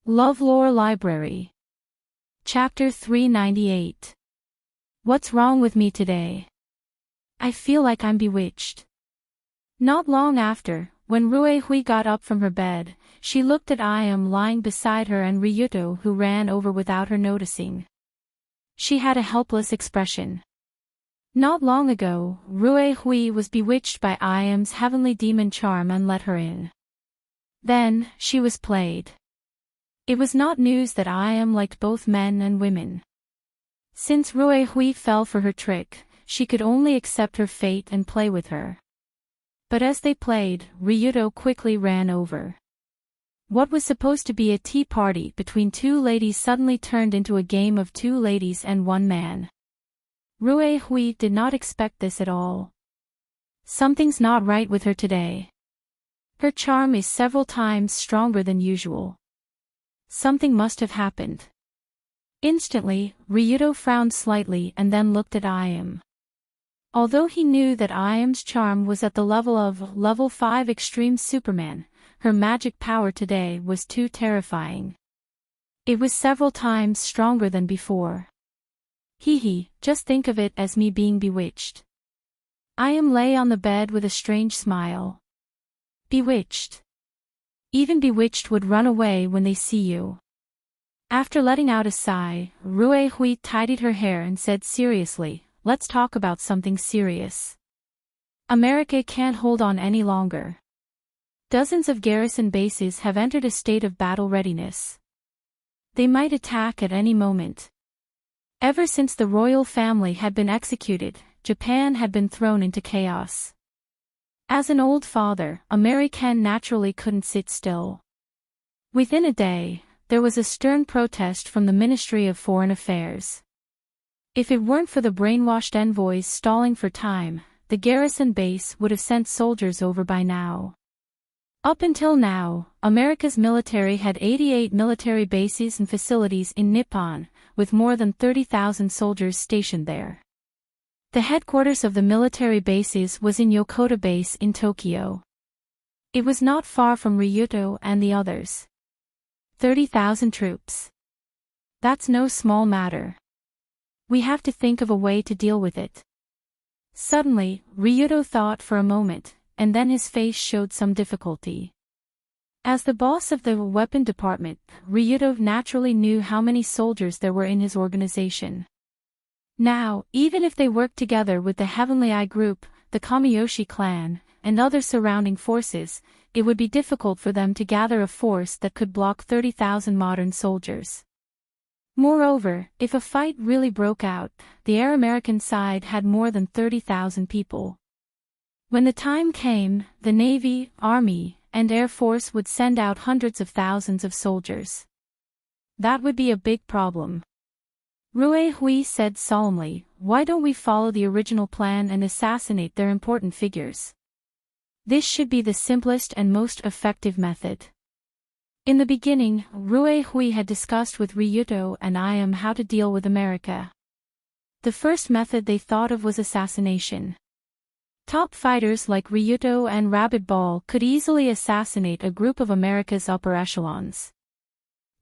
LoveLore Library. Chapter 398. What's wrong with me today? I feel like I'm bewitched. Not long after, when Ruehui got up from her bed, she looked at Ayam lying beside her and Ryuto, who ran over without her noticing. She had a helpless expression. Not long ago, Ruehui was bewitched by Ayam's heavenly demon charm and let her in. Then, she was played. It was not news that Ayam liked both men and women. Since Ruehui fell for her trick, she could only accept her fate and play with her. But as they played, Ryuto quickly ran over. What was supposed to be a tea party between two ladies suddenly turned into a game of two ladies and one man. Ruehui did not expect this at all. Something's not right with her today. Her charm is several times stronger than usual. Something must have happened. Instantly, Ryuto frowned slightly and then looked at Ayam. Although he knew that Ayam's charm was at the level of level 5 Extreme Superman, her magic power today was too terrifying. It was several times stronger than before. Just think of it as me being bewitched. Ayam lay on the bed with a strange smile. Bewitched. Even bewitched would run away when they see you. After letting out a sigh, Ruehui tidied her hair and said seriously, "Let's talk about something serious. America can't hold on any longer. Dozens of garrison bases have entered a state of battle readiness. They might attack at any moment. Ever since the royal family had been executed, Japan had been thrown into chaos. As an old father, American naturally couldn't sit still. Within a day, there was a stern protest from the Ministry of Foreign Affairs. If it weren't for the brainwashed envoys stalling for time, the garrison base would have sent soldiers over by now. Up until now, America's military had 88 military bases and facilities in Nippon, with more than 30,000 soldiers stationed there. The headquarters of the military bases was in Yokota Base in Tokyo. It was not far from Ryuto and the others. 30,000 troops. That's no small matter. We have to think of a way to deal with it. Suddenly, Ryuto thought for a moment, and then his face showed some difficulty. As the boss of the weapon department, Ryuto naturally knew how many soldiers there were in his organization. Now, even if they worked together with the Heavenly Eye Group, the Kamiyoshi clan, and other surrounding forces, it would be difficult for them to gather a force that could block 30,000 modern soldiers. Moreover, if a fight really broke out, the Air American side had more than 30,000 people. When the time came, the Navy, Army, and Air Force would send out hundreds of thousands of soldiers. That would be a big problem. Ruehui said solemnly, "Why don't we follow the original plan and assassinate their important figures? This should be the simplest and most effective method." In the beginning, Ruehui had discussed with Ryuto and Ayam how to deal with America. The first method they thought of was assassination. Top fighters like Ryuto and Rabbit Ball could easily assassinate a group of America's upper echelons.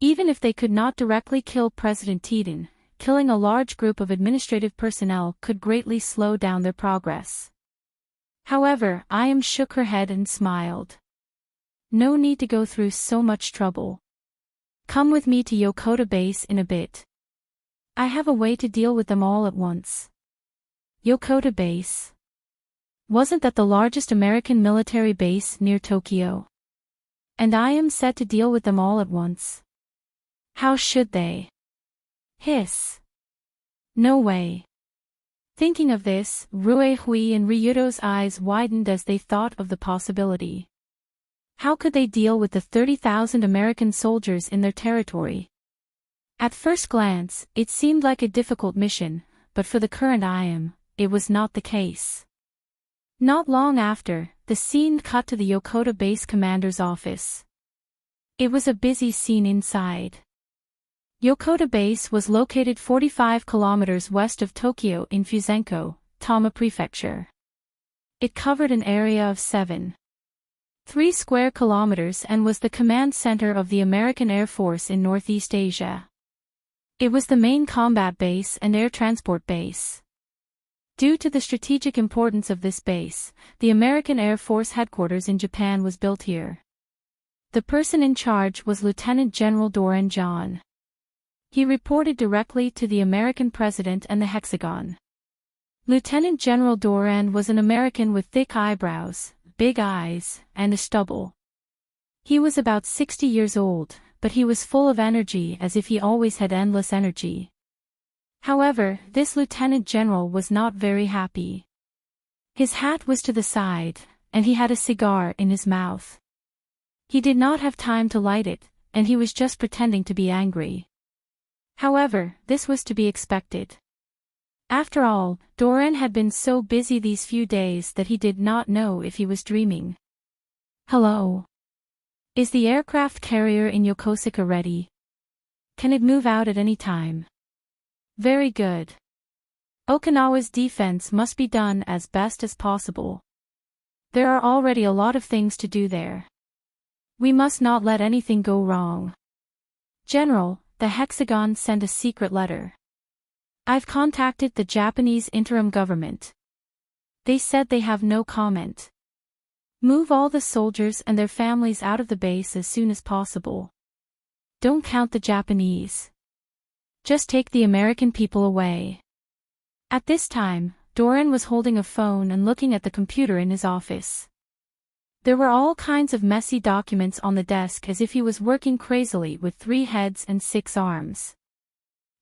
Even if they could not directly kill President Tiden, killing a large group of administrative personnel could greatly slow down their progress. However, Ayam shook her head and smiled. "No need to go through so much trouble. Come with me to Yokota Base in a bit. I have a way to deal with them all at once." Yokota Base. Wasn't that the largest American military base near Tokyo? And Ayam said to deal with them all at once. How should they? Hiss. No way. Thinking of this, Ruehui and Ryuto's eyes widened as they thought of the possibility. How could they deal with the 30,000 American soldiers in their territory? At first glance, it seemed like a difficult mission, but for the current Ayam, it was not the case. Not long after, the scene cut to the Yokota Base commander's office. It was a busy scene inside. Yokota Base was located 45 kilometers west of Tokyo in Fusenko, Tama Prefecture. It covered an area of 7 3 square kilometers and was the command center of the American Air Force in Northeast Asia. It was the main combat base and air transport base. Due to the strategic importance of this base, the American Air Force headquarters in Japan was built here. The person in charge was Lieutenant General Doran John. He reported directly to the American president and the Hexagon. Lieutenant General Doran was an American with thick eyebrows, big eyes, and a stubble. He was about 60 years old, but he was full of energy as if he always had endless energy. However, this lieutenant general was not very happy. His hat was to the side, and he had a cigar in his mouth. He did not have time to light it, and he was just pretending to be angry. However, this was to be expected. After all, Doran had been so busy these few days that he did not know if he was dreaming. Hello. Is the aircraft carrier in Yokosuka ready? Can it move out at any time? Very good. Okinawa's defense must be done as best as possible. There are already a lot of things to do there. We must not let anything go wrong. General, the Hexagon sent a secret letter. I've contacted the Japanese interim government. They said they have no comment. Move all the soldiers and their families out of the base as soon as possible. Don't count the Japanese. Just take the American people away. At this time, Doran was holding a phone and looking at the computer in his office. There were all kinds of messy documents on the desk as if he was working crazily with 3 heads and 6 arms.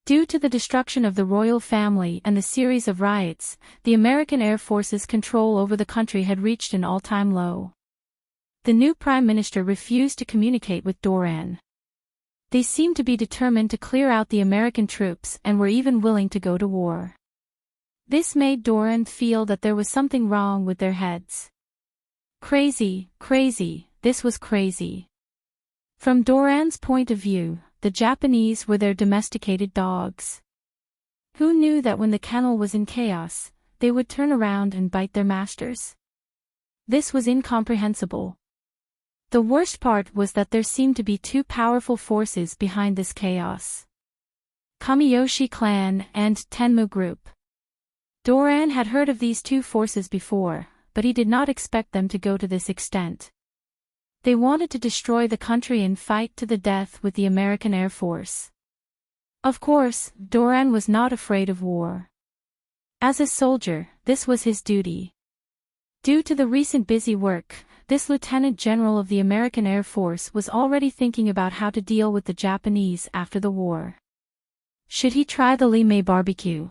Due to the destruction of the royal family and the series of riots, the American Air Force's control over the country had reached an all-time low. The new Prime Minister refused to communicate with Doran. They seemed to be determined to clear out the American troops and were even willing to go to war. This made Doran feel that there was something wrong with their heads. Crazy, crazy, this was crazy. From Doran's point of view, the Japanese were their domesticated dogs. Who knew that when the kennel was in chaos, they would turn around and bite their masters? This was incomprehensible. The worst part was that there seemed to be 2 powerful forces behind this chaos. Kamiyoshi clan and Tenmu group. Doran had heard of these 2 forces before, but he did not expect them to go to this extent. They wanted to destroy the country and fight to the death with the American Air Force. Of course, Doran was not afraid of war. As a soldier, this was his duty. Due to the recent busy work, this Lieutenant General of the American Air Force was already thinking about how to deal with the Japanese after the war. Should he try the Limei barbecue?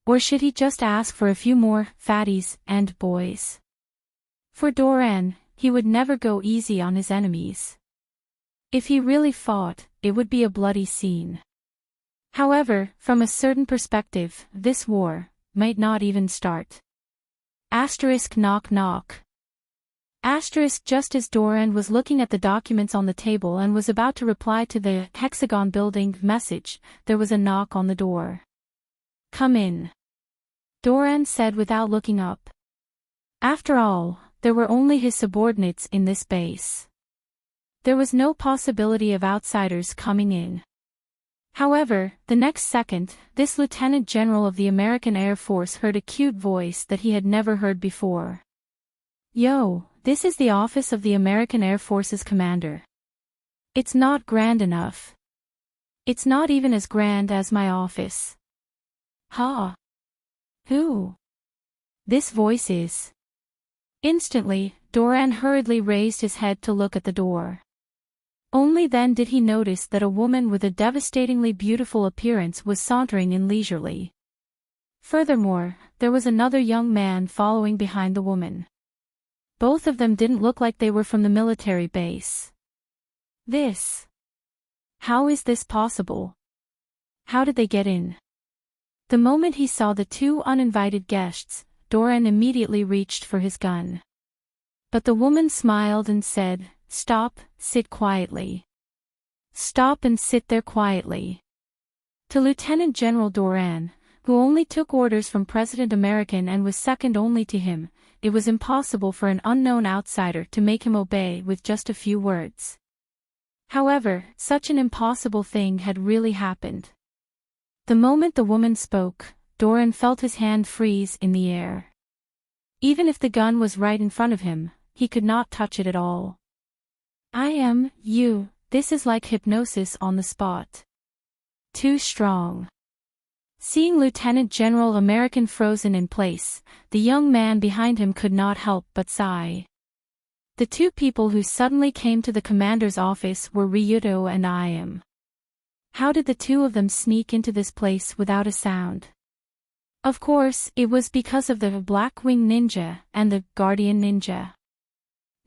Or should he just ask for a few more fatties and boys? For Doran, he would never go easy on his enemies. If he really fought, it would be a bloody scene. However, from a certain perspective, this war might not even start. Knock knock. Just as Doran was looking at the documents on the table and was about to reply to the Hexagon building message, there was a knock on the door. Come in. Doran said without looking up. After all, there were only his subordinates in this base. There was no possibility of outsiders coming in. However, the next second, this Lieutenant General of the American Air Force heard a cute voice that he had never heard before. Yo, this is the office of the American Air Force's commander. It's not grand enough. It's not even as grand as my office. Huh? Who? This voice is. Instantly, Doran hurriedly raised his head to look at the door. Only then did he notice that a woman with a devastatingly beautiful appearance was sauntering in leisurely. Furthermore, there was another young man following behind the woman. Both of them didn't look like they were from the military base. How is this possible? How did they get in? The moment he saw the 2 uninvited guests, Doran immediately reached for his gun. But the woman smiled and said, Stop, sit quietly. Stop and sit there quietly. To Lieutenant General Doran, who only took orders from President American and was second only to him, it was impossible for an unknown outsider to make him obey with just a few words. However, such an impossible thing had really happened. The moment the woman spoke, Doran felt his hand freeze in the air. Even if the gun was right in front of him, he could not touch it at all. I am, you, this is like hypnosis on the spot. Too strong. Seeing Lieutenant General American frozen in place, the young man behind him could not help but sigh. The two people who suddenly came to the commander's office were Ryuto and I am. How did the two of them sneak into this place without a sound? Of course, it was because of the Blackwing Ninja and the Guardian Ninja.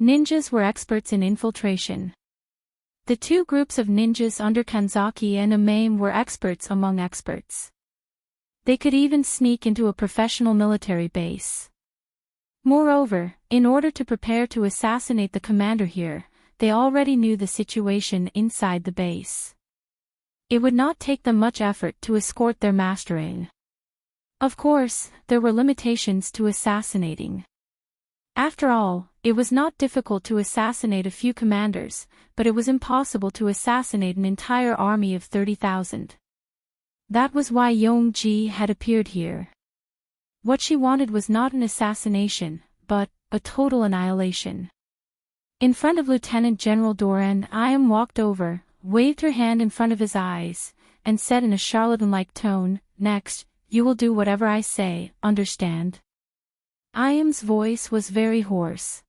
Ninjas were experts in infiltration. The two groups of ninjas under Kanzaki and Amame were experts among experts. They could even sneak into a professional military base. Moreover, in order to prepare to assassinate the commander here, they already knew the situation inside the base. It would not take them much effort to escort their master in. Of course, there were limitations to assassinating. After all, it was not difficult to assassinate a few commanders, but it was impossible to assassinate an entire army of 30,000. That was why Yongji had appeared here. What she wanted was not an assassination, but a total annihilation. In front of Lieutenant General Doran, I.M. walked over, waved her hand in front of his eyes, and said in a charlatan-like tone, "Next, you will do whatever I say, understand?" I.M.'s voice was very hoarse.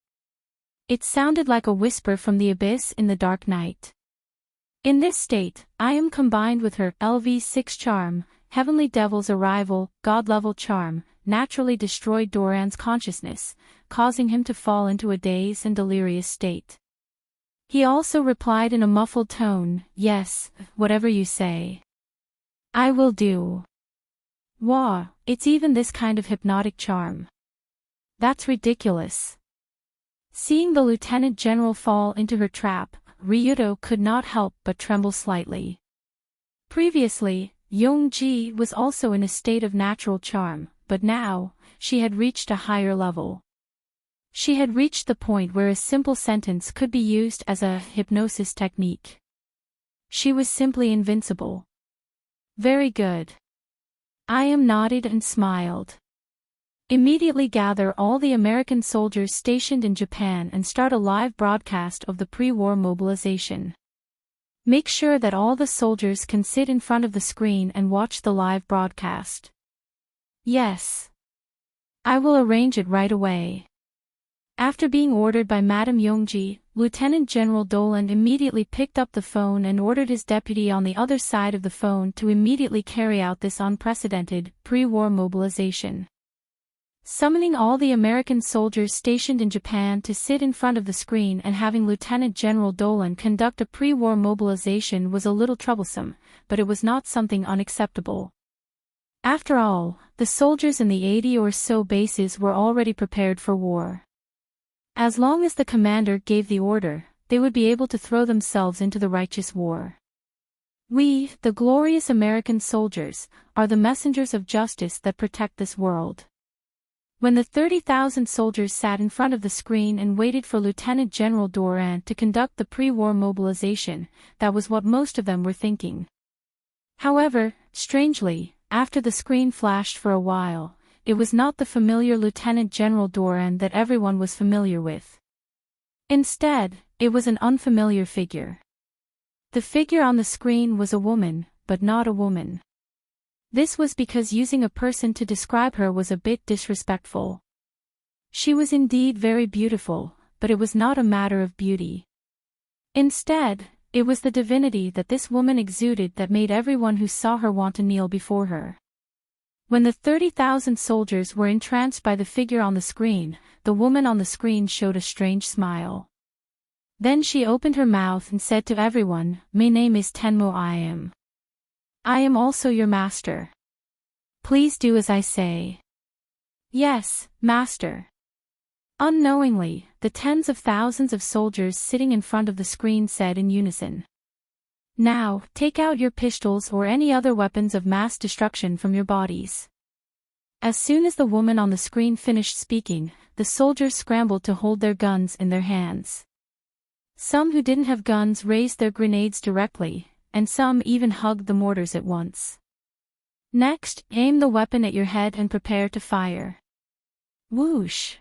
It sounded like a whisper from the abyss in the dark night. In this state, I.M. combined with her LV6 charm, Heavenly Devil's arrival, God-level charm, naturally destroyed Doran's consciousness, causing him to fall into a dazed and delirious state. He also replied in a muffled tone, "Yes, whatever you say. I will do." Wah, it's even this kind of hypnotic charm. That's ridiculous. Seeing the Lieutenant General fall into her trap, Ryuto could not help but tremble slightly. Previously, Yongji was also in a state of natural charm, but now, she had reached a higher level. She had reached the point where a simple sentence could be used as a hypnosis technique. She was simply invincible. Very good. I.M. nodded and smiled. Immediately gather all the American soldiers stationed in Japan and start a live broadcast of the pre-war mobilization. Make sure that all the soldiers can sit in front of the screen and watch the live broadcast. Yes. I will arrange it right away. After being ordered by Madame Yongji, Lieutenant General Dolan immediately picked up the phone and ordered his deputy on the other side of the phone to immediately carry out this unprecedented, pre-war mobilization. Summoning all the American soldiers stationed in Japan to sit in front of the screen and having Lieutenant General Dolan conduct a pre-war mobilization was a little troublesome, but it was not something unacceptable. After all, the soldiers in the 80 or so bases were already prepared for war. As long as the commander gave the order, they would be able to throw themselves into the righteous war. We, the glorious American soldiers, are the messengers of justice that protect this world. When the 30,000 soldiers sat in front of the screen and waited for Lieutenant General Doran to conduct the pre-war mobilization, that was what most of them were thinking. However, strangely, after the screen flashed for a while, it was not the familiar Lieutenant General Doran that everyone was familiar with. Instead, it was an unfamiliar figure. The figure on the screen was a woman, but not a woman. This was because using a person to describe her was a bit disrespectful. She was indeed very beautiful, but it was not a matter of beauty. Instead, it was the divinity that this woman exuded that made everyone who saw her want to kneel before her. When the 30,000 soldiers were entranced by the figure on the screen, the woman on the screen showed a strange smile. Then she opened her mouth and said to everyone, "My name is Tenmo I.M. I am also your master. Please do as I say." "Yes, master." Unknowingly, the tens of thousands of soldiers sitting in front of the screen said in unison. "Now, take out your pistols or any other weapons of mass destruction from your bodies." As soon as the woman on the screen finished speaking, the soldiers scrambled to hold their guns in their hands. Some who didn't have guns raised their grenades directly, and some even hugged the mortars at once. Next, aim the weapon at your head and prepare to fire. Whoosh!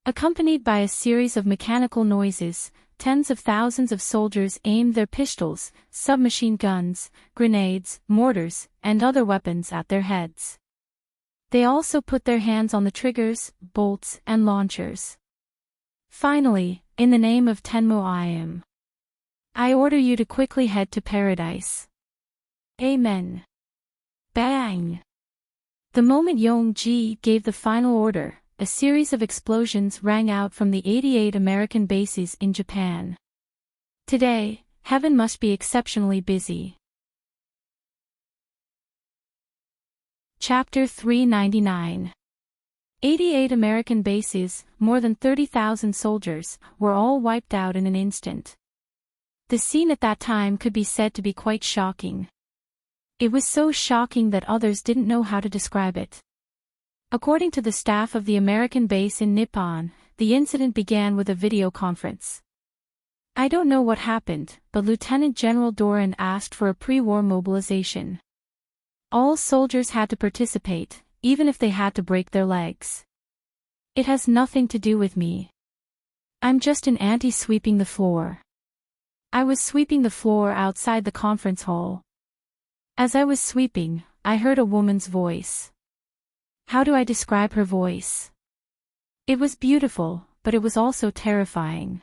Accompanied by a series of mechanical noises, tens of thousands of soldiers aimed their pistols, submachine guns, grenades, mortars, and other weapons at their heads. They also put their hands on the triggers, bolts, and launchers. Finally, in the name of Tenmo I order you to quickly head to paradise. Amen. Bang! The moment Yong-ji gave the final order, a series of explosions rang out from the 88 American bases in Japan. Today, heaven must be exceptionally busy. Chapter 399. 88 American bases, more than 30,000 soldiers, were all wiped out in an instant. The scene at that time could be said to be quite shocking. It was so shocking that others didn't know how to describe it. According to the staff of the American base in Nippon, the incident began with a video conference. I don't know what happened, but Lieutenant General Doran asked for a pre-war mobilization. All soldiers had to participate, even if they had to break their legs. It has nothing to do with me. I'm just an auntie sweeping the floor. I was sweeping the floor outside the conference hall. As I was sweeping, I heard a woman's voice. How do I describe her voice? It was beautiful, but it was also terrifying.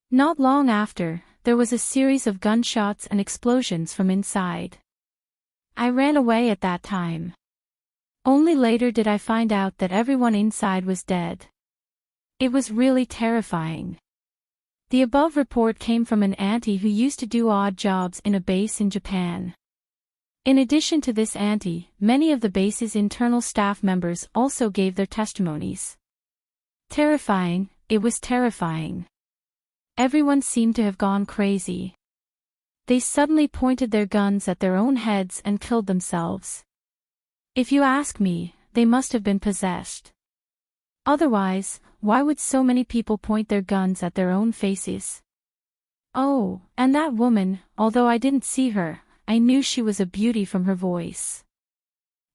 Not long after, there was a series of gunshots and explosions from inside. I ran away at that time. Only later did I find out that everyone inside was dead. It was really terrifying. The above report came from an auntie who used to do odd jobs in a base in Japan. In addition to this auntie, many of the base's internal staff members also gave their testimonies. Terrifying, it was terrifying. Everyone seemed to have gone crazy. They suddenly pointed their guns at their own heads and killed themselves. If you ask me, they must have been possessed. Otherwise, why would so many people point their guns at their own faces? Oh, and that woman, although I didn't see her, I knew she was a beauty from her voice.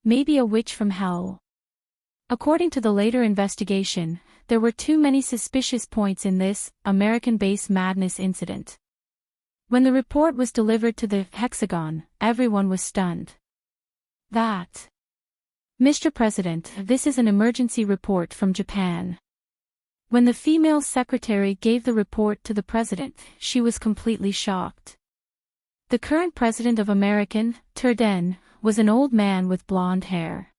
Maybe a witch from hell. According to the later investigation, there were too many suspicious points in this American base madness incident. When the report was delivered to the Hexagon, everyone was stunned. That. Mr. President, this is an emergency report from Japan. When the female secretary gave the report to the president, she was completely shocked. The current president of American, Turden, was an old man with blonde hair.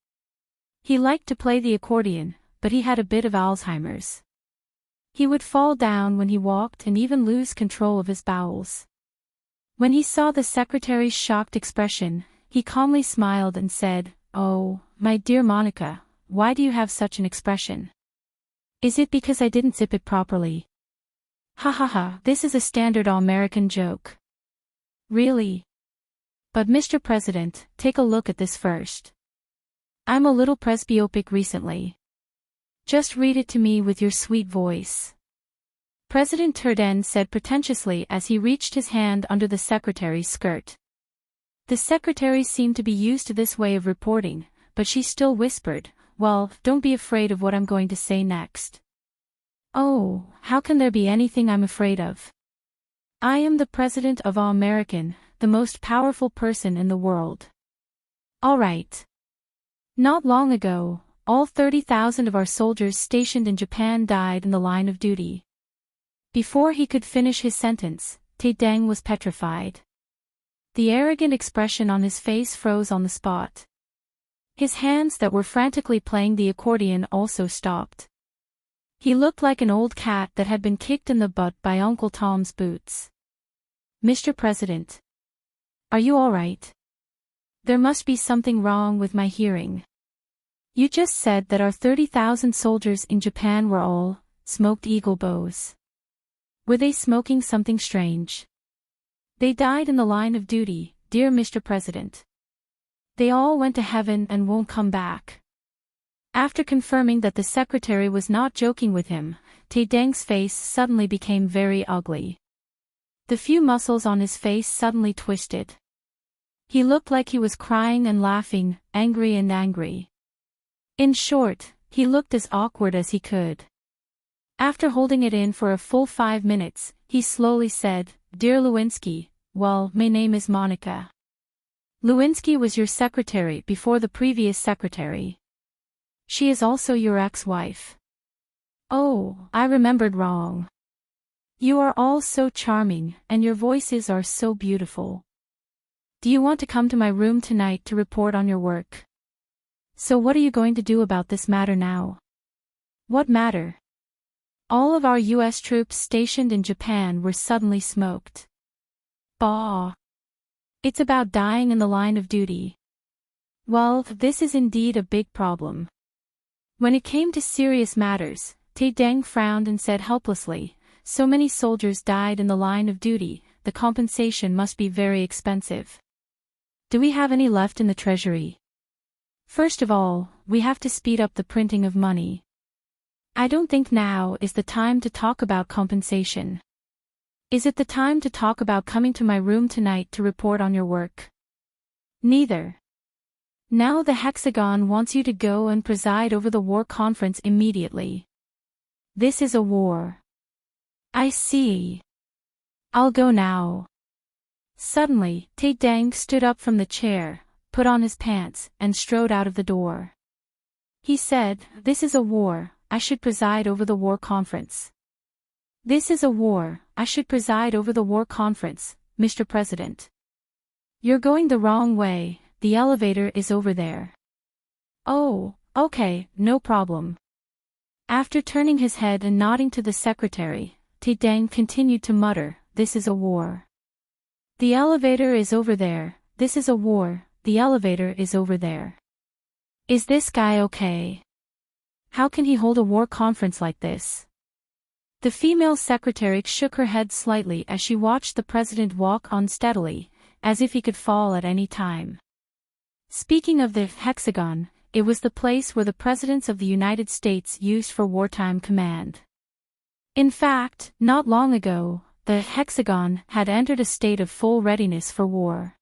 He liked to play the accordion, but he had a bit of Alzheimer's. He would fall down when he walked and even lose control of his bowels. When he saw the secretary's shocked expression, he calmly smiled and said, "Oh, my dear Monica, why do you have such an expression? Is it because I didn't zip it properly? Ha ha ha, this is a standard American joke." Really? But Mr. President, take a look at this first. I'm a little presbyopic recently. Just read it to me with your sweet voice. President Turden said pretentiously as he reached his hand under the secretary's skirt. The secretary seemed to be used to this way of reporting, but she still whispered, "Well, don't be afraid of what I'm going to say next." Oh, how can there be anything I'm afraid of? I am the president of all American, the most powerful person in the world. All right. Not long ago, all 30,000 of our soldiers stationed in Japan died in the line of duty. Before he could finish his sentence, Tae-deng was petrified. The arrogant expression on his face froze on the spot. His hands that were frantically playing the accordion also stopped. He looked like an old cat that had been kicked in the butt by Uncle Tom's boots. Mr. President. Are you all right? There must be something wrong with my hearing. You just said that our 30,000 soldiers in Japan were all smoked eagle bows. Were they smoking something strange? They died in the line of duty, dear Mr. President. They all went to heaven and won't come back. After confirming that the secretary was not joking with him, Tae Dang's face suddenly became very ugly. The few muscles on his face suddenly twisted. He looked like he was crying and laughing, angry and angry. In short, he looked as awkward as he could. After holding it in for a full 5 minutes, he slowly said, "Dear Lewinsky, well, my name is Monica. Lewinsky was your secretary before the previous secretary. She is also your ex-wife." "Oh, I remembered wrong. You are all so charming, and your voices are so beautiful. Do you want to come to my room tonight to report on your work? So what are you going to do about this matter now?" "What matter?" "All of our US troops stationed in Japan were suddenly smoked." "Bah. It's about dying in the line of duty." "Well, this is indeed a big problem." When it came to serious matters, Tae Dang frowned and said helplessly, "So many soldiers died in the line of duty, the compensation must be very expensive. Do we have any left in the treasury? First of all, we have to speed up the printing of money. I don't think now is the time to talk about compensation. Is it the time to talk about coming to my room tonight to report on your work?" "Neither. Now the Hexagon wants you to go and preside over the war conference immediately. This is a war." "I see. I'll go now." Suddenly, Tae Dang stood up from the chair, put on his pants, and strode out of the door. He said, "This is a war, I should preside over the war conference. This is a war, I should preside over the war conference, Mr. President. You're going the wrong way, the elevator is over there." "Oh, okay, no problem." After turning his head and nodding to the secretary, Tae Dang continued to mutter, "This is a war. The elevator is over there, this is a war, the elevator is over there. Is this guy okay? How can he hold a war conference like this?" The female secretary shook her head slightly as she watched the president walk unsteadily, as if he could fall at any time. Speaking of the Hexagon, it was the place where the presidents of the United States used for wartime command. In fact, not long ago, the Hexagon had entered a state of full readiness for war.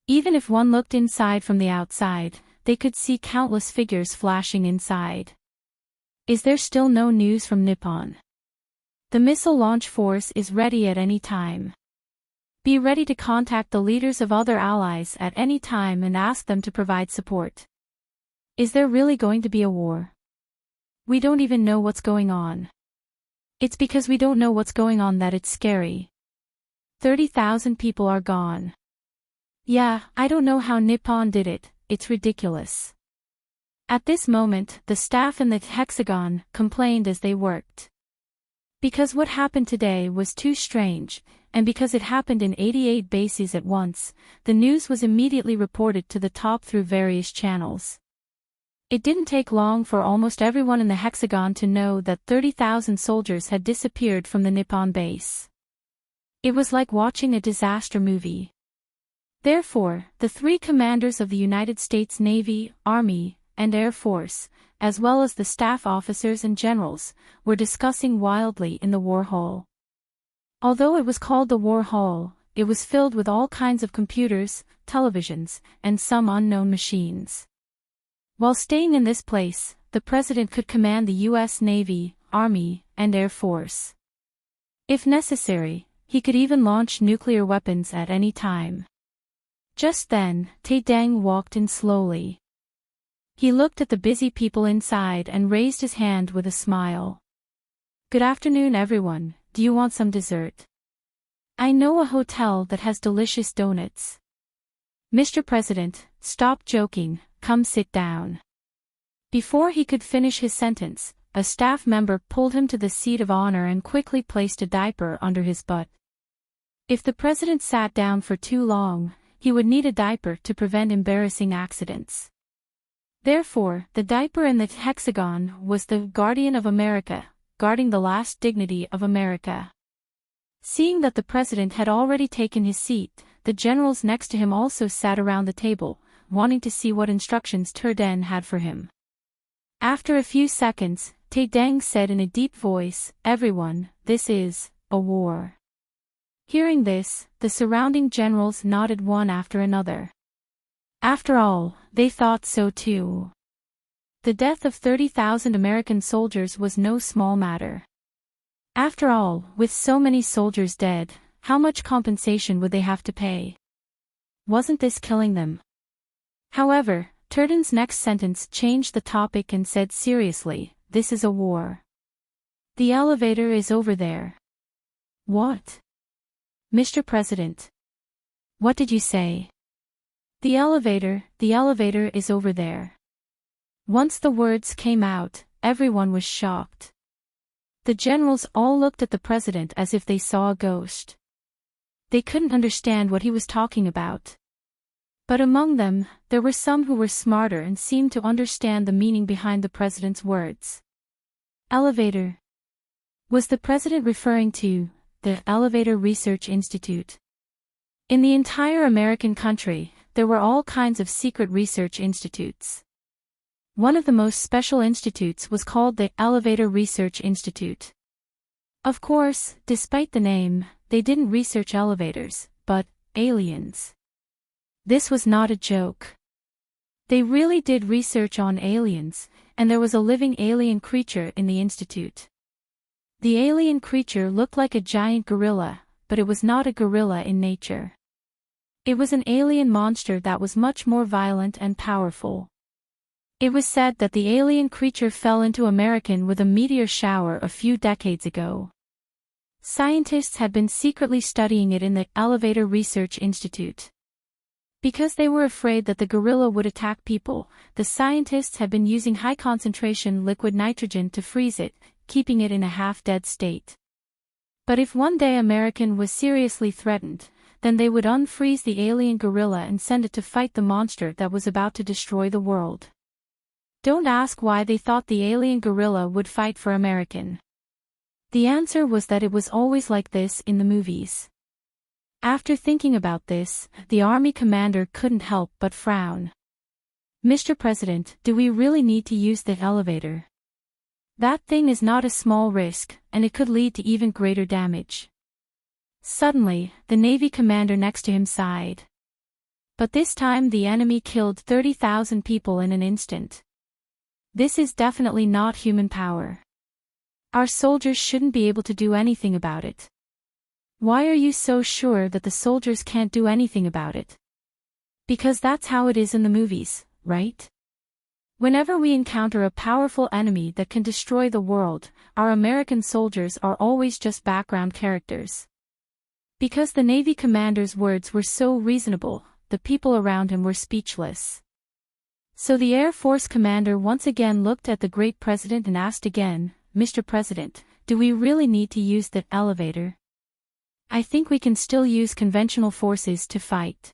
Even if one looked inside from the outside, they could see countless figures flashing inside. Is there still no news from Nippon? The missile launch force is ready at any time. Be ready to contact the leaders of other allies at any time and ask them to provide support. Is there really going to be a war? We don't even know what's going on. It's because we don't know what's going on that it's scary. 30,000 people are gone. Yeah, I don't know how Nippon did it, it's ridiculous." At this moment, the staff in the Hexagon complained as they worked. Because what happened today was too strange, and because it happened in 88 bases at once, the news was immediately reported to the top through various channels. It didn't take long for almost everyone in the Hexagon to know that 30,000 soldiers had disappeared from the Nippon base. It was like watching a disaster movie. Therefore, the three commanders of the United States Navy, Army, and Air Force, as well as the staff officers and generals, were discussing wildly in the war hall. Although it was called the war hall, it was filled with all kinds of computers, televisions, and some unknown machines. While staying in this place, the president could command the U.S. Navy, Army, and Air Force. If necessary, he could even launch nuclear weapons at any time. Just then, Tae Dang walked in slowly. He looked at the busy people inside and raised his hand with a smile. "Good afternoon, everyone. Do you want some dessert? I know a hotel that has delicious donuts." "Mr. President, stop joking, come sit down." Before he could finish his sentence, a staff member pulled him to the seat of honor and quickly placed a diaper under his butt. If the president sat down for too long, he would need a diaper to prevent embarrassing accidents. Therefore, the diaper in the Hexagon was the guardian of America, guarding the last dignity of America. Seeing that the president had already taken his seat, the generals next to him also sat around the table, wanting to see what instructions Turden had for him. After a few seconds, Tae Deng said in a deep voice, "Everyone, this is a war." Hearing this, the surrounding generals nodded one after another. After all, they thought so too. The death of 30,000 American soldiers was no small matter. After all, with so many soldiers dead, how much compensation would they have to pay? Wasn't this killing them? However, Turden's next sentence changed the topic and said seriously, "This is a war. The elevator is over there." What? Mr. President. What did you say? The elevator is over there. Once the words came out, everyone was shocked. The generals all looked at the president as if they saw a ghost. They couldn't understand what he was talking about. But among them, there were some who were smarter and seemed to understand the meaning behind the president's words. Elevator. Was the president referring to the Elevator Research Institute? In the entire American country, there were all kinds of secret research institutes. One of the most special institutes was called the Elevator Research Institute. Of course, despite the name, they didn't research elevators, but aliens. This was not a joke. They really did research on aliens, and there was a living alien creature in the institute. The alien creature looked like a giant gorilla, but it was not a gorilla in nature. It was an alien monster that was much more violent and powerful. It was said that the alien creature fell into America with a meteor shower a few decades ago. Scientists had been secretly studying it in the Elevator Research Institute. Because they were afraid that the gorilla would attack people, the scientists had been using high-concentration liquid nitrogen to freeze it, keeping it in a half-dead state. But if one day America was seriously threatened, then they would unfreeze the alien gorilla and send it to fight the monster that was about to destroy the world. Don't ask why they thought the alien gorilla would fight for America. The answer was that it was always like this in the movies. After thinking about this, the army commander couldn't help but frown. "Mr. President, do we really need to use the elevator? That thing is not a small risk, and it could lead to even greater damage." Suddenly, the Navy commander next to him sighed. But this time the enemy killed 30,000 people in an instant. This is definitely not human power. Our soldiers shouldn't be able to do anything about it. Why are you so sure that the soldiers can't do anything about it? Because that's how it is in the movies, right? Whenever we encounter a powerful enemy that can destroy the world, our American soldiers are always just background characters. Because the Navy commander's words were so reasonable, the people around him were speechless. So the Air Force commander once again looked at the great president and asked again, "Mr. President, do we really need to use the elevator? I think we can still use conventional forces to fight."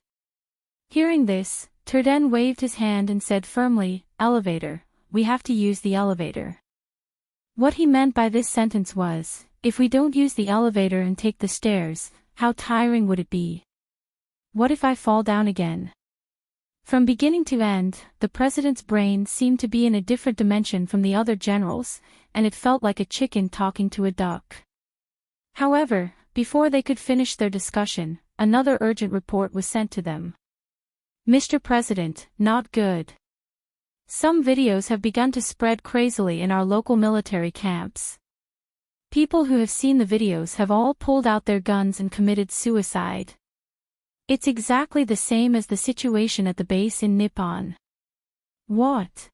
Hearing this, Turden waved his hand and said firmly, "Elevator, we have to use the elevator." What he meant by this sentence was, if we don't use the elevator and take the stairs, how tiring would it be? What if I fall down again? From beginning to end, the president's brain seemed to be in a different dimension from the other generals, and it felt like a chicken talking to a duck. However, before they could finish their discussion, another urgent report was sent to them. "Mr. President, not good. Some videos have begun to spread crazily in our local military camps. People who have seen the videos have all pulled out their guns and committed suicide. It's exactly the same as the situation at the base in Nippon." What?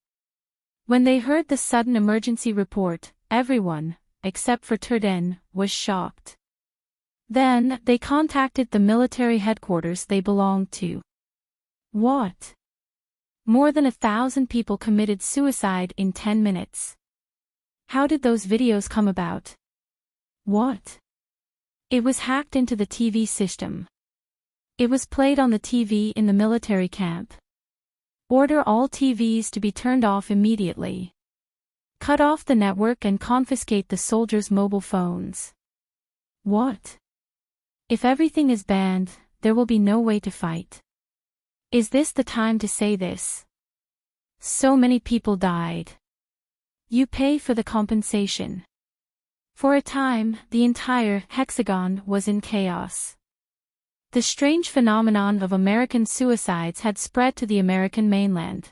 When they heard the sudden emergency report, everyone, except for Turden, was shocked. Then, they contacted the military headquarters they belonged to. What? More than 1,000 people committed suicide in 10 minutes. How did those videos come about? What? It was hacked into the TV system. It was played on the TV in the military camp. Order all TVs to be turned off immediately. Cut off the network and confiscate the soldiers' mobile phones. What? If everything is banned, there will be no way to fight. Is this the time to say this? So many people died. You pay for the compensation. For a time, the entire hexagon was in chaos. The strange phenomenon of American suicides had spread to the American mainland.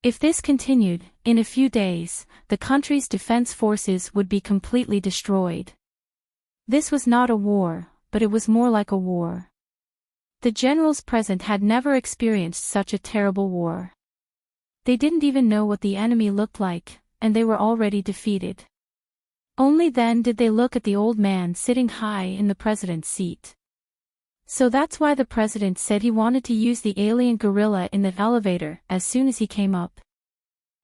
If this continued, in a few days, the country's defense forces would be completely destroyed. This was not a war, but it was more like a war. The generals present had never experienced such a terrible war. They didn't even know what the enemy looked like, and they were already defeated. Only then did they look at the old man sitting high in the president's seat. So that's why the president said he wanted to use the alien gorilla in the elevator as soon as he came up.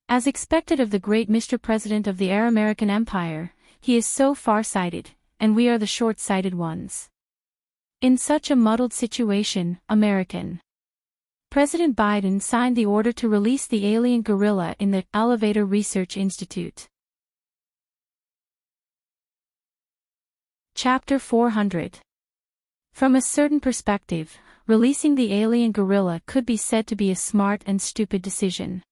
As expected of the great Mr. President of the American Empire, he is so far-sighted, and we are the short-sighted ones. In such a muddled situation, President Biden signed the order to release the alien gorilla in the Elevator Research Institute. Chapter 400. From a certain perspective, releasing the alien gorilla could be said to be a smart and stupid decision.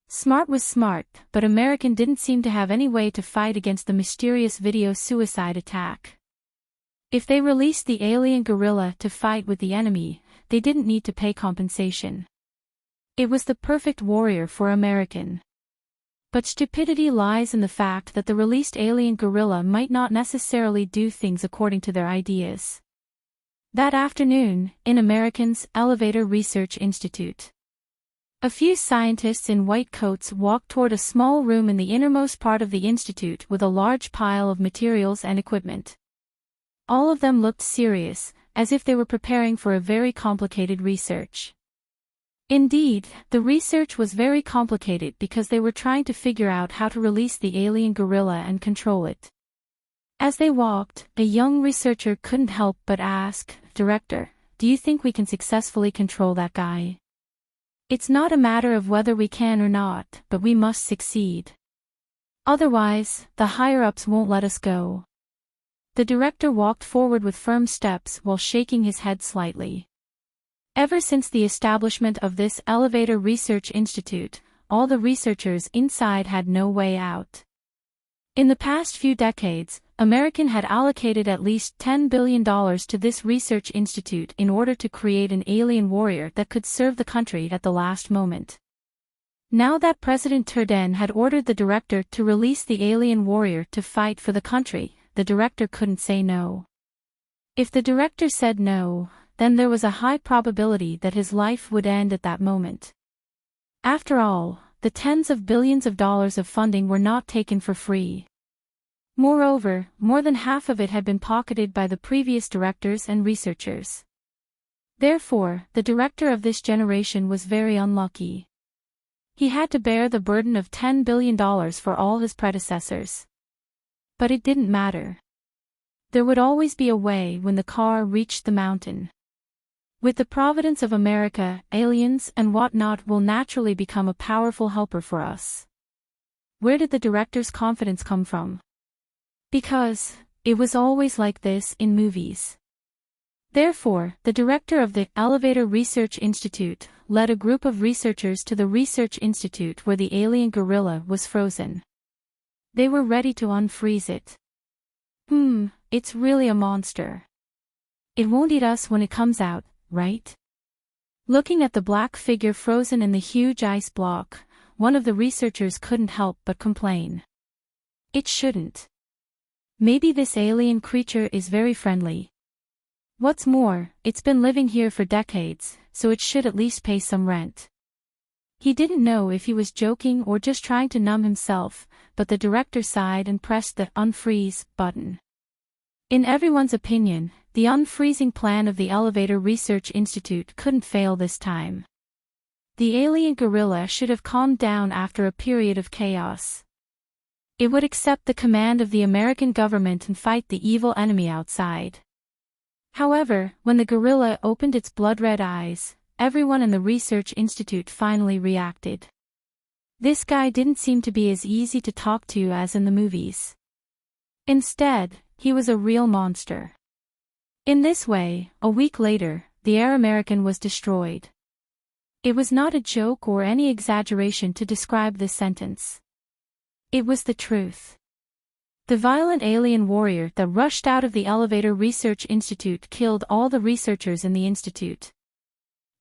Smart was smart, but American didn't seem to have any way to fight against the mysterious video suicide attack. If they released the alien gorilla to fight with the enemy, they didn't need to pay compensation. It was the perfect warrior for American. But stupidity lies in the fact that the released alien gorilla might not necessarily do things according to their ideas. That afternoon, in American's Elevator Research Institute, a few scientists in white coats walked toward a small room in the innermost part of the institute with a large pile of materials and equipment. All of them looked serious, as if they were preparing for a very complicated research. Indeed, the research was very complicated because they were trying to figure out how to release the alien gorilla and control it. As they walked, a young researcher couldn't help but ask, "Director, do you think we can successfully control that guy? It's not a matter of whether we can or not, but we must succeed. Otherwise, the higher-ups won't let us go." The director walked forward with firm steps while shaking his head slightly. Ever since the establishment of this Elevator Research Institute, all the researchers inside had no way out. In the past few decades, American had allocated at least $10 billion to this research institute in order to create an alien warrior that could serve the country at the last moment. Now that President Turden had ordered the director to release the alien warrior to fight for the country, the director couldn't say no. If the director said no, then there was a high probability that his life would end at that moment. After all, the tens of billions of dollars of funding were not taken for free. Moreover, more than half of it had been pocketed by the previous directors and researchers. Therefore, the director of this generation was very unlucky. He had to bear the burden of $10 billion for all his predecessors. But it didn't matter. There would always be a way when the car reached the mountain. With the providence of America, aliens and whatnot will naturally become a powerful helper for us. Where did the director's confidence come from? Because it was always like this in movies. Therefore, the director of the Elevator Research Institute led a group of researchers to the research institute where the alien gorilla was frozen. They were ready to unfreeze it. It's really a monster. It won't eat us when it comes out, right? Looking at the black figure frozen in the huge ice block, one of the researchers couldn't help but complain. It shouldn't. Maybe this alien creature is very friendly. What's more, it's been living here for decades, so it should at least pay some rent. He didn't know if he was joking or just trying to numb himself, but the director sighed and pressed the unfreeze button. In everyone's opinion, the unfreezing plan of the Elevator Research Institute couldn't fail this time. The alien gorilla should have calmed down after a period of chaos. It would accept the command of the American government and fight the evil enemy outside. However, when the gorilla opened its blood-red eyes, everyone in the research institute finally reacted. This guy didn't seem to be as easy to talk to as in the movies. Instead, he was a real monster. In this way, a week later, the Air American was destroyed. It was not a joke or any exaggeration to describe this sentence. It was the truth. The violent alien warrior that rushed out of the Elevator Research Institute killed all the researchers in the institute.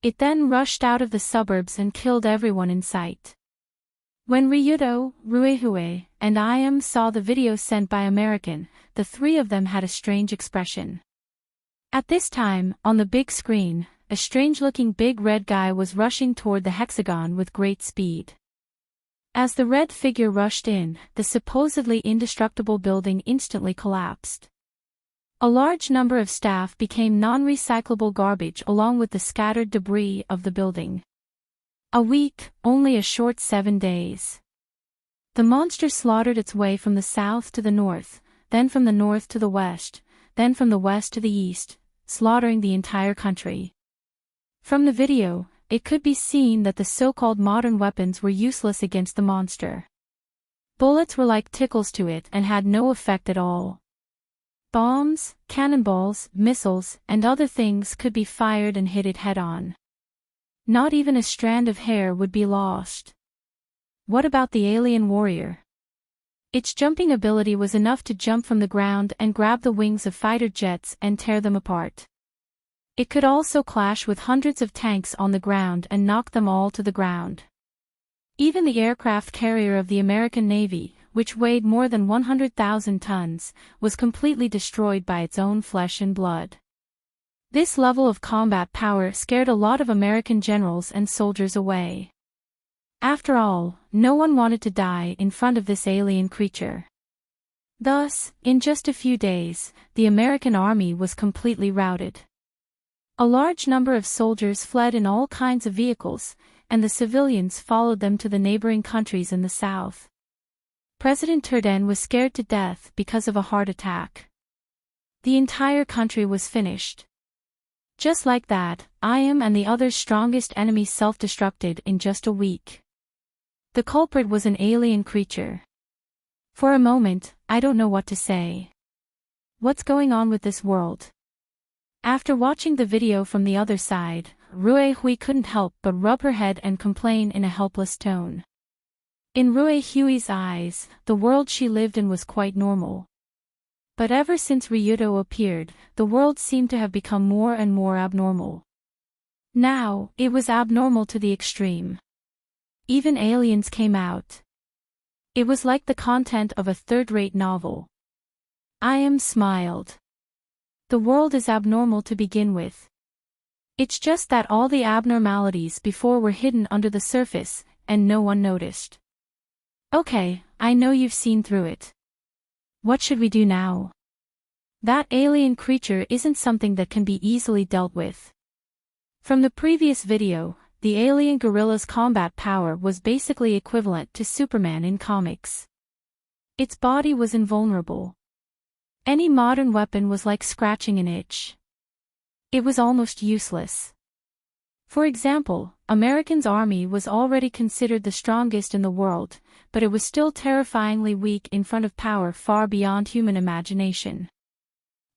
It then rushed out of the suburbs and killed everyone in sight. When Ryuto, Ruehue, and I.M. saw the video sent by American, the three of them had a strange expression. At this time, on the big screen, a strange-looking big red guy was rushing toward the hexagon with great speed. As the red figure rushed in, the supposedly indestructible building instantly collapsed. A large number of staff became non-recyclable garbage along with the scattered debris of the building. A week, only a short 7 days. The monster slaughtered its way from the south to the north, then from the north to the west, then from the west to the east, slaughtering the entire country. From the video, it could be seen that the so-called modern weapons were useless against the monster. Bullets were like tickles to it and had no effect at all. Bombs, cannonballs, missiles, and other things could be fired and hit it head-on. Not even a strand of hair would be lost. What about the alien warrior? Its jumping ability was enough to jump from the ground and grab the wings of fighter jets and tear them apart. It could also clash with hundreds of tanks on the ground and knock them all to the ground. Even the aircraft carrier of the American Navy, which weighed more than 100,000 tons, was completely destroyed by its own flesh and blood. This level of combat power scared a lot of American generals and soldiers away. After all, no one wanted to die in front of this alien creature. Thus, in just a few days, the American army was completely routed. A large number of soldiers fled in all kinds of vehicles, and the civilians followed them to the neighboring countries in the south. President Turden was scared to death because of a heart attack. The entire country was finished. Just like that, I.M. and the other strongest enemies self-destructed in just a week. The culprit was an alien creature. For a moment, I don't know what to say. What's going on with this world? After watching the video from the other side, Ruehui couldn't help but rub her head and complain in a helpless tone. In Ruehui's eyes, the world she lived in was quite normal. But ever since Ryuto appeared, the world seemed to have become more and more abnormal. Now, it was abnormal to the extreme. Even aliens came out. It was like the content of a third-rate novel. I.M. smiled. The world is abnormal to begin with. It's just that all the abnormalities before were hidden under the surface, and no one noticed. Okay, I know you've seen through it. What should we do now? That alien creature isn't something that can be easily dealt with. From the previous video, the alien gorilla's combat power was basically equivalent to Superman in comics. Its body was invulnerable. Any modern weapon was like scratching an itch. It was almost useless. For example, American's army was already considered the strongest in the world, but it was still terrifyingly weak in front of power far beyond human imagination.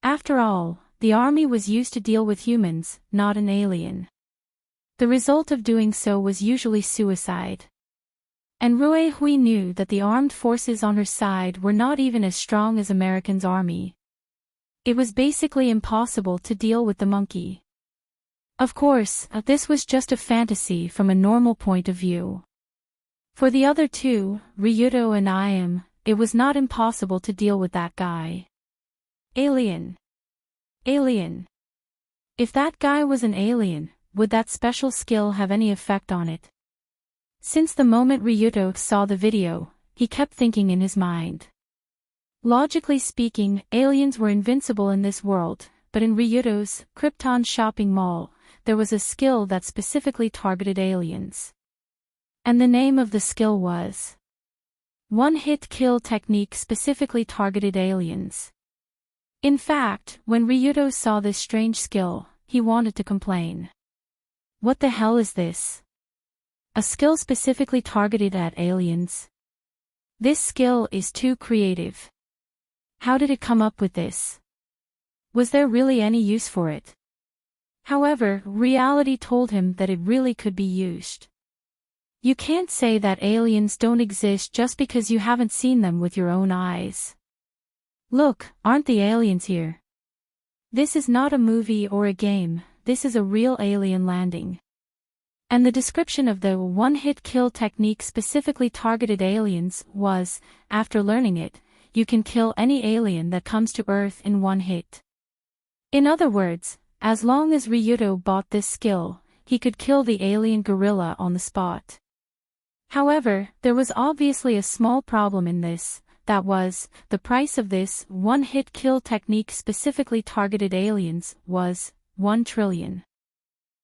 After all, the army was used to deal with humans, not an alien. The result of doing so was usually suicide. And Ruehui knew that the armed forces on her side were not even as strong as American's army. It was basically impossible to deal with the monkey. Of course, this was just a fantasy from a normal point of view. For the other two, Ryuto and I.M., it was not impossible to deal with that guy. Alien. Alien. If that guy was an alien, would that special skill have any effect on it? Since the moment Ryuto saw the video, he kept thinking in his mind. Logically speaking, aliens were invincible in this world, but in Ryuto's Krypton shopping mall, there was a skill that specifically targeted aliens. And the name of the skill was One-Hit Kill Technique specifically targeted aliens. In fact, when Ryuto saw this strange skill, he wanted to complain. What the hell is this? A skill specifically targeted at aliens? This skill is too creative. How did it come up with this? Was there really any use for it? However, reality told him that it really could be used. You can't say that aliens don't exist just because you haven't seen them with your own eyes. Look, aren't the aliens here? This is not a movie or a game, this is a real alien landing. And the description of the one-hit kill technique specifically targeted aliens was, after learning it, you can kill any alien that comes to Earth in one hit. In other words, as long as Ryuto bought this skill, he could kill the alien gorilla on the spot. However, there was obviously a small problem in this, that was, the price of this one-hit kill technique specifically targeted aliens was 1 trillion.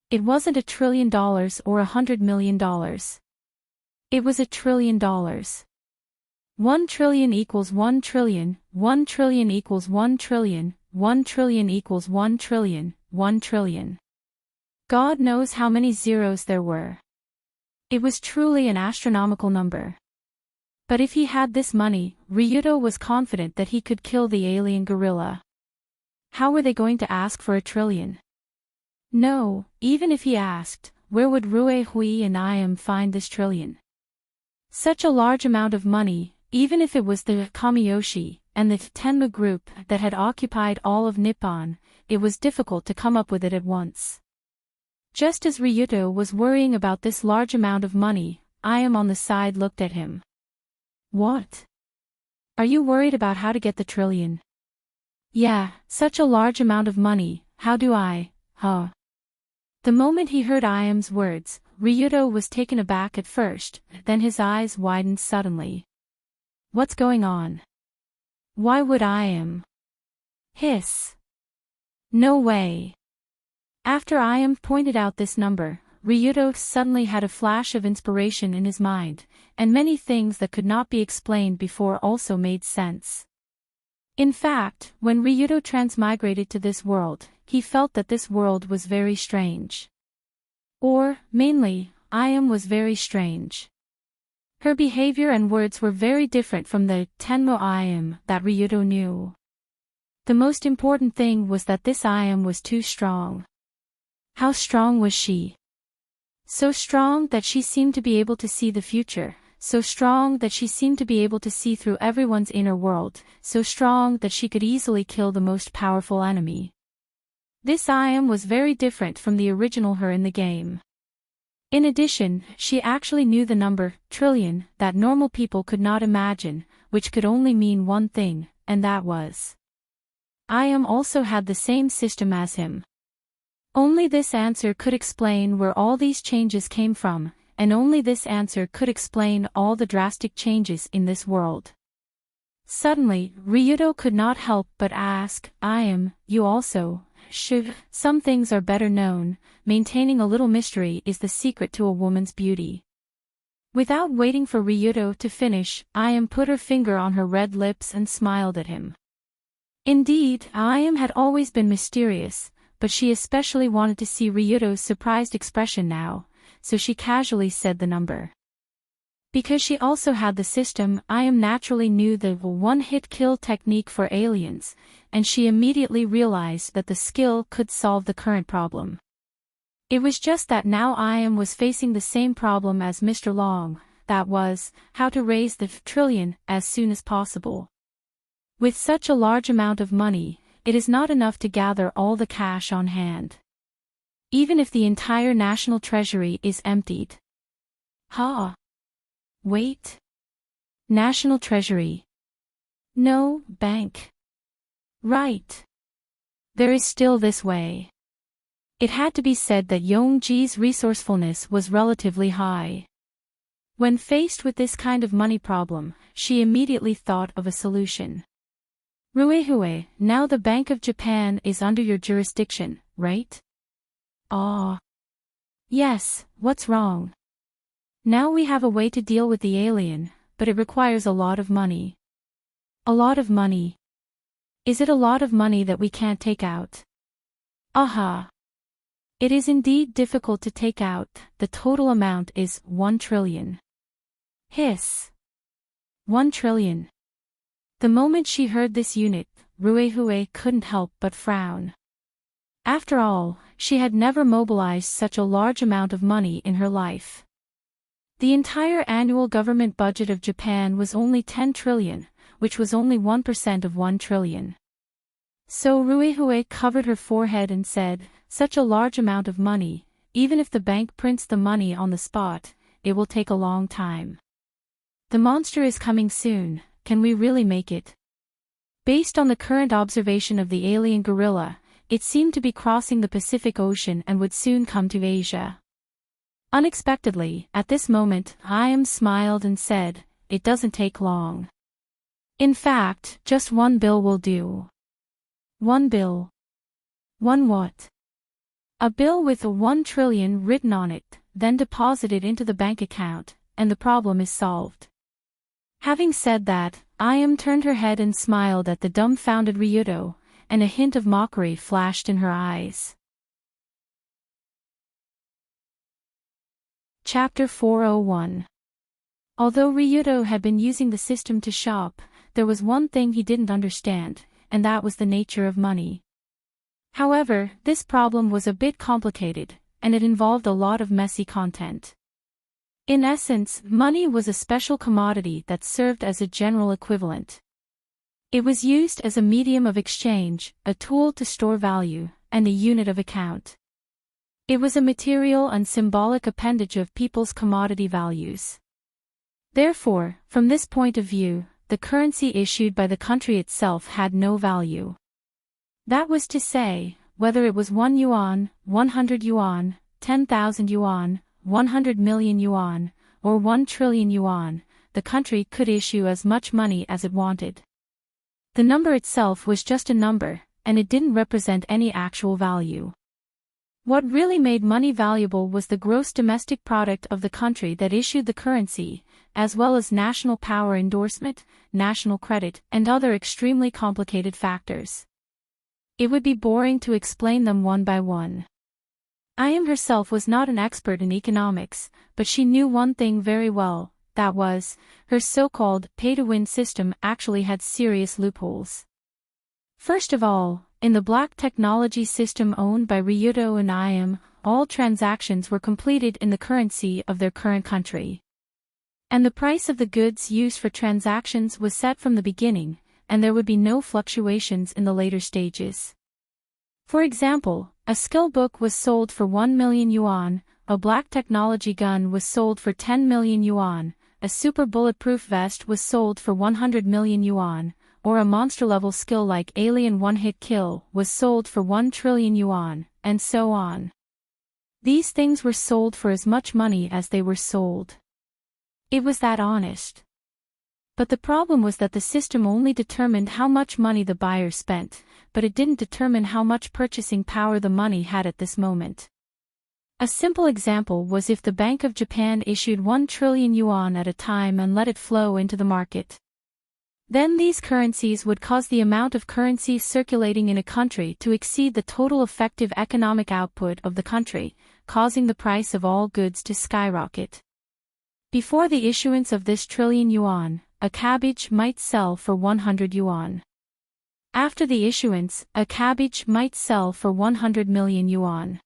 It wasn't $1 trillion or $100 million. It was $1 trillion. 1 trillion equals 1 trillion, 1 trillion equals 1 trillion, 1 trillion equals 1 trillion, 1 trillion. God knows how many zeros there were. It was truly an astronomical number. But if he had this money, Ryuto was confident that he could kill the alien gorilla. How were they going to ask for $1 trillion? No, even if he asked, where would Rue Hui and Iam find this trillion? Such a large amount of money, even if it was the Kamiyoshi and the Tenmu group that had occupied all of Nippon, it was difficult to come up with it at once. Just as Ryuto was worrying about this large amount of money, Iam on the side looked at him. What? Are you worried about how to get the trillion? Yeah, such a large amount of money, how do I, huh? The moment he heard Iam's words, Ryuto was taken aback at first, then his eyes widened suddenly. What's going on? Why would Iam? Hiss. No way. After Iam pointed out this number, Ryuto suddenly had a flash of inspiration in his mind, and many things that could not be explained before also made sense. In fact, when Ryuto transmigrated to this world, he felt that this world was very strange. Or, mainly, Iam was very strange. Her behavior and words were very different from the Tenmo Iam that Ryuto knew. The most important thing was that this Iam was too strong. How strong was she? So strong that she seemed to be able to see the future, so strong that she seemed to be able to see through everyone's inner world, so strong that she could easily kill the most powerful enemy. This Iam was very different from the original her in the game. In addition, she actually knew the number, trillion, that normal people could not imagine, which could only mean one thing, and that was. Iam also had the same system as him. Only this answer could explain where all these changes came from, and only this answer could explain all the drastic changes in this world. Suddenly, Ryuto could not help but ask, Iam, you also? Some things are better known, maintaining a little mystery is the secret to a woman's beauty. Without waiting for Ryuto to finish, Iam put her finger on her red lips and smiled at him. Indeed, Iam had always been mysterious, but she especially wanted to see Ryuto's surprised expression now, so she casually said the number. Because she also had the system, Iam naturally knew the one-hit kill technique for aliens, and she immediately realized that the skill could solve the current problem. It was just that now Iam was facing the same problem as Mr. Long, that was, how to raise the trillion as soon as possible. With such a large amount of money, it is not enough to gather all the cash on hand. Even if the entire national treasury is emptied. Wait. National treasury. No, bank. Right. There is still this way. It had to be said that Yongji's resourcefulness was relatively high. When faced with this kind of money problem, she immediately thought of a solution. Ruehue, now the Bank of Japan is under your jurisdiction, right? Yes, what's wrong? Now we have a way to deal with the alien, but it requires a lot of money. A lot of money. Is it a lot of money that we can't take out? It is indeed difficult to take out, the total amount is 1 trillion. Hiss. 1 trillion. The moment she heard this unit, Ruehue couldn't help but frown. After all, she had never mobilized such a large amount of money in her life. The entire annual government budget of Japan was only 10 trillion, which was only 1% of 1 trillion. So Ruihue covered her forehead and said, "Such a large amount of money, even if the bank prints the money on the spot, it will take a long time. The monster is coming soon, can we really make it?" Based on the current observation of the alien gorilla, it seemed to be crossing the Pacific Ocean and would soon come to Asia. Unexpectedly, at this moment, I smiled and said, "It doesn't take long. In fact, just 1 bill will do." 1 bill. 1 what? A bill with 1 trillion written on it, then deposited into the bank account, and the problem is solved. Having said that, I turned her head and smiled at the dumbfounded Ryuto, and a hint of mockery flashed in her eyes. Chapter 401. Although Ryuto had been using the system to shop, there was one thing he didn't understand, and that was the nature of money. However, this problem was a bit complicated, and it involved a lot of messy content. In essence, money was a special commodity that served as a general equivalent. It was used as a medium of exchange, a tool to store value, and a unit of account. It was a material and symbolic appendage of people's commodity values. Therefore, from this point of view, the currency issued by the country itself had no value. That was to say, whether it was 1 yuan, 100 yuan, 10,000 yuan, 100 million yuan, or 1 trillion yuan, the country could issue as much money as it wanted. The number itself was just a number, and it didn't represent any actual value. What really made money valuable was the gross domestic product of the country that issued the currency, as well as national power endorsement, national credit, and other extremely complicated factors. It would be boring to explain them one by one. I herself was not an expert in economics, but she knew one thing very well, that was, her so-called pay-to-win system actually had serious loopholes. First of all, in the black technology system owned by Ryuto and I, all transactions were completed in the currency of their current country. And the price of the goods used for transactions was set from the beginning, and there would be no fluctuations in the later stages. For example, a skill book was sold for 1 million yuan, a black technology gun was sold for 10 million yuan, a super bulletproof vest was sold for 100 million yuan, or a monster-level skill like Alien One-Hit Kill was sold for 1 trillion yuan, and so on. These things were sold for as much money as they were sold. It was that honest. But the problem was that the system only determined how much money the buyer spent, but it didn't determine how much purchasing power the money had at this moment. A simple example was if the Bank of Japan issued 1 trillion yuan at a time and let it flow into the market. Then these currencies would cause the amount of currency circulating in a country to exceed the total effective economic output of the country, causing the price of all goods to skyrocket. Before the issuance of this trillion yuan, a cabbage might sell for 100 yuan. After the issuance, a cabbage might sell for 100 million yuan.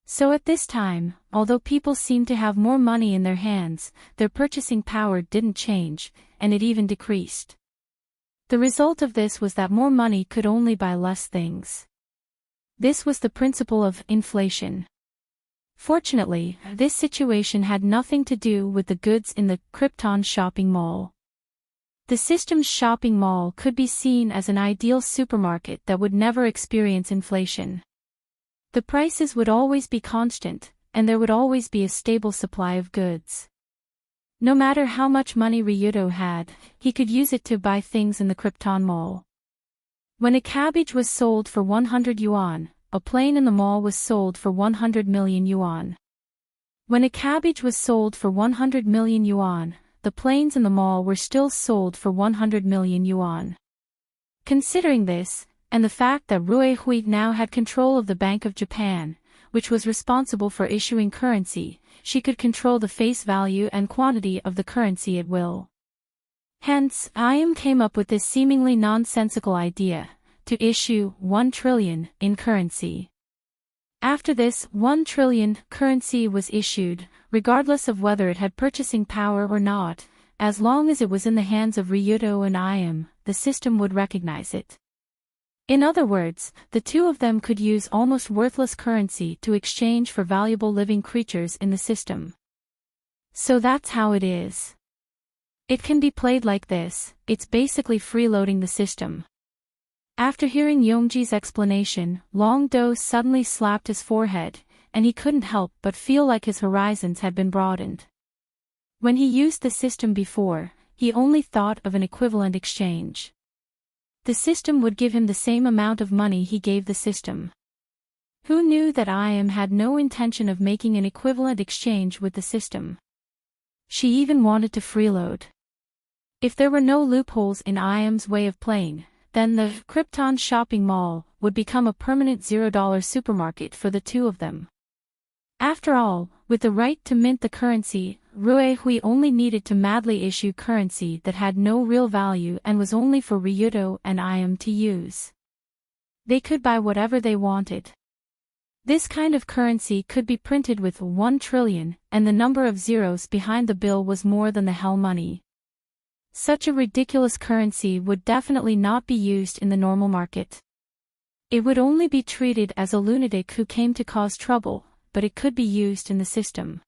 So at this time, although people seemed to have more money in their hands, their purchasing power didn't change, and it even decreased. The result of this was that more money could only buy less things. This was the principle of inflation. Fortunately, this situation had nothing to do with the goods in the Krypton shopping mall. The system's shopping mall could be seen as an ideal supermarket that would never experience inflation. The prices would always be constant, and there would always be a stable supply of goods. No matter how much money Ryuto had, he could use it to buy things in the Krypton Mall. When a cabbage was sold for 100 yuan, a plane in the mall was sold for 100 million yuan. When a cabbage was sold for 100 million yuan, the planes in the mall were still sold for 100 million yuan. Considering this, and the fact that Ruihue now had control of the Bank of Japan, which was responsible for issuing currency, she could control the face value and quantity of the currency at will. Hence, IM came up with this seemingly nonsensical idea, to issue 1 trillion in currency. After this, 1 trillion currency was issued, regardless of whether it had purchasing power or not. As long as it was in the hands of Ryuto and Iam, the system would recognize it. In other words, the two of them could use almost worthless currency to exchange for valuable living creatures in the system. So that's how it is. It can be played like this, it's basically freeloading the system. After hearing Yongji's explanation, Long Do suddenly slapped his forehead, and he couldn't help but feel like his horizons had been broadened. When he used the system before, he only thought of an equivalent exchange. The system would give him the same amount of money he gave the system. Who knew that Iam had no intention of making an equivalent exchange with the system? She even wanted to freeload. If there were no loopholes in Iam's way of playing, then the Krypton shopping mall would become a permanent $0 supermarket for the two of them. After all, with the right to mint the currency, Ruehui only needed to madly issue currency that had no real value and was only for Ryuto and Iam to use. They could buy whatever they wanted. This kind of currency could be printed with 1 trillion, and the number of zeros behind the bill was more than the hell money. Such a ridiculous currency would definitely not be used in the normal market. It would only be treated as a lunatic who came to cause trouble, but it could be used in the system.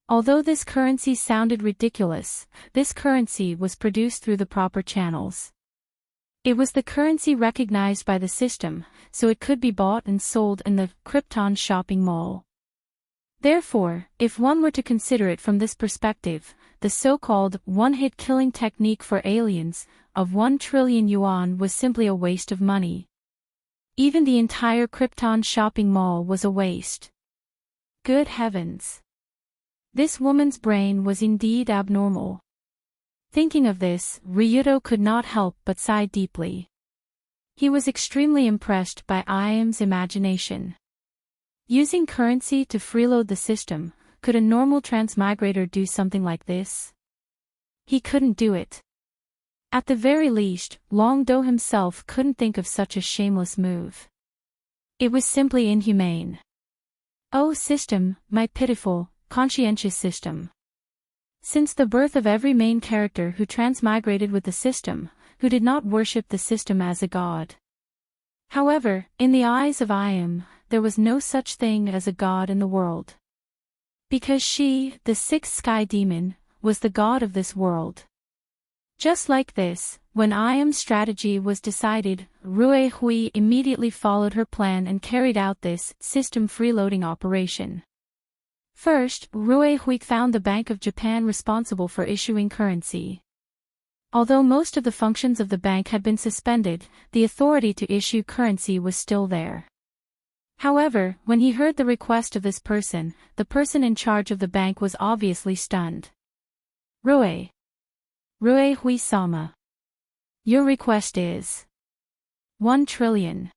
Although this currency sounded ridiculous, this currency was produced through the proper channels. It was the currency recognized by the system, so it could be bought and sold in the Krypton shopping mall. Therefore, if one were to consider it from this perspective, the so-called one-hit killing technique for aliens of 1 trillion yuan was simply a waste of money. Even the entire Krypton shopping mall was a waste. Good heavens! This woman's brain was indeed abnormal. Thinking of this, Ryuto could not help but sigh deeply. He was extremely impressed by Iam's imagination. Using currency to freeload the system, could a normal transmigrator do something like this? He couldn't do it. At the very least, Long Do himself couldn't think of such a shameless move. It was simply inhumane. Oh system, my pitiful, conscientious system. Since the birth of every main character who transmigrated with the system, who did not worship the system as a god. However, in the eyes of Iam, there was no such thing as a god in the world. Because she, the sixth sky demon, was the god of this world. Just like this, when Iam's strategy was decided, Ruehui immediately followed her plan and carried out this system freeloading operation. First, Ruehui found the Bank of Japan responsible for issuing currency. Although most of the functions of the bank had been suspended, the authority to issue currency was still there. However, when he heard the request of this person, the person in charge of the bank was obviously stunned. Ruehui-sama. Your request is 1 trillion.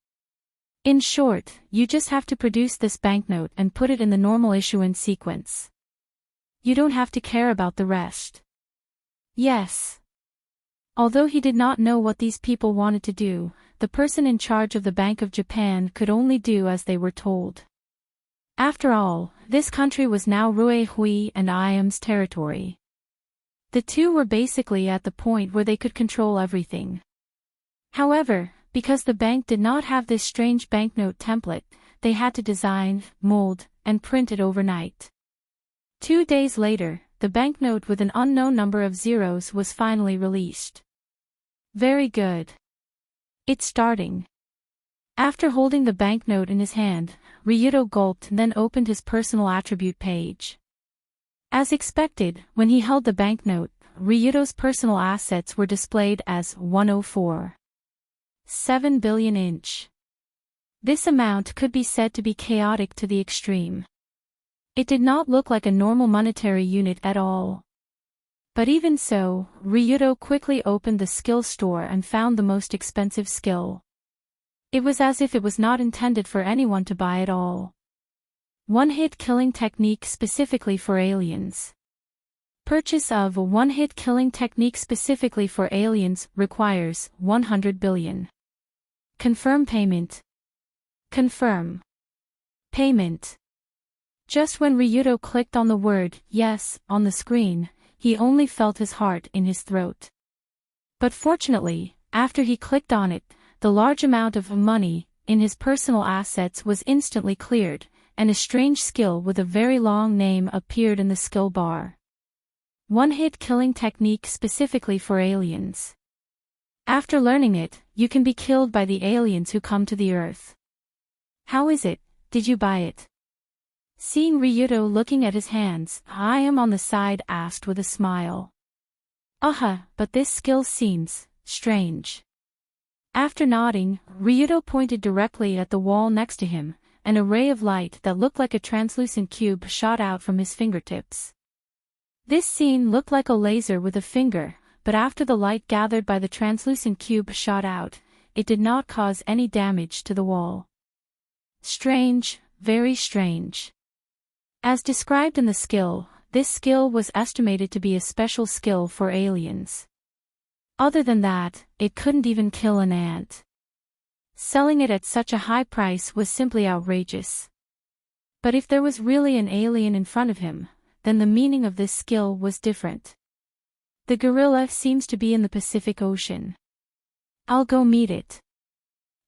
In short, you just have to produce this banknote and put it in the normal issuance sequence. You don't have to care about the rest. Yes. Although he did not know what these people wanted to do, the person in charge of the Bank of Japan could only do as they were told. After all, this country was now Ruehui and Iam's territory. The two were basically at the point where they could control everything. However, because the bank did not have this strange banknote template, they had to design, mold, and print it overnight. 2 days later, the banknote with an unknown number of zeros was finally released. Very good. It's starting. After holding the banknote in his hand, Ryuto gulped and then opened his personal attribute page. As expected, when he held the banknote, Ryuto's personal assets were displayed as 104.7 billion inch. This amount could be said to be chaotic to the extreme. It did not look like a normal monetary unit at all. But even so, Ryuto quickly opened the skill store and found the most expensive skill. It was as if it was not intended for anyone to buy at all. One-hit killing technique specifically for aliens. Purchase of a one-hit killing technique specifically for aliens requires 100 billion. Confirm payment. Confirm. Payment. Just when Ryuto clicked on the word, yes, on the screen, he only felt his heart in his throat. But fortunately, after he clicked on it, the large amount of money in his personal assets was instantly cleared, and a strange skill with a very long name appeared in the skill bar. One-hit killing technique specifically for aliens. After learning it, you can be killed by the aliens who come to the Earth. How is it? Did you buy it? Seeing Ryuto looking at his hands, I am on the side asked with a smile. But this skill seems strange. After nodding, Ryuto pointed directly at the wall next to him. An ray of light that looked like a translucent cube shot out from his fingertips. This scene looked like a laser with a finger, but after the light gathered by the translucent cube shot out, it did not cause any damage to the wall. Strange, very strange. As described in the skill, this skill was estimated to be a special skill for aliens. Other than that, it couldn't even kill an ant. Selling it at such a high price was simply outrageous. But if there was really an alien in front of him, then the meaning of this skill was different. The gorilla seems to be in the Pacific Ocean. I'll go meet it.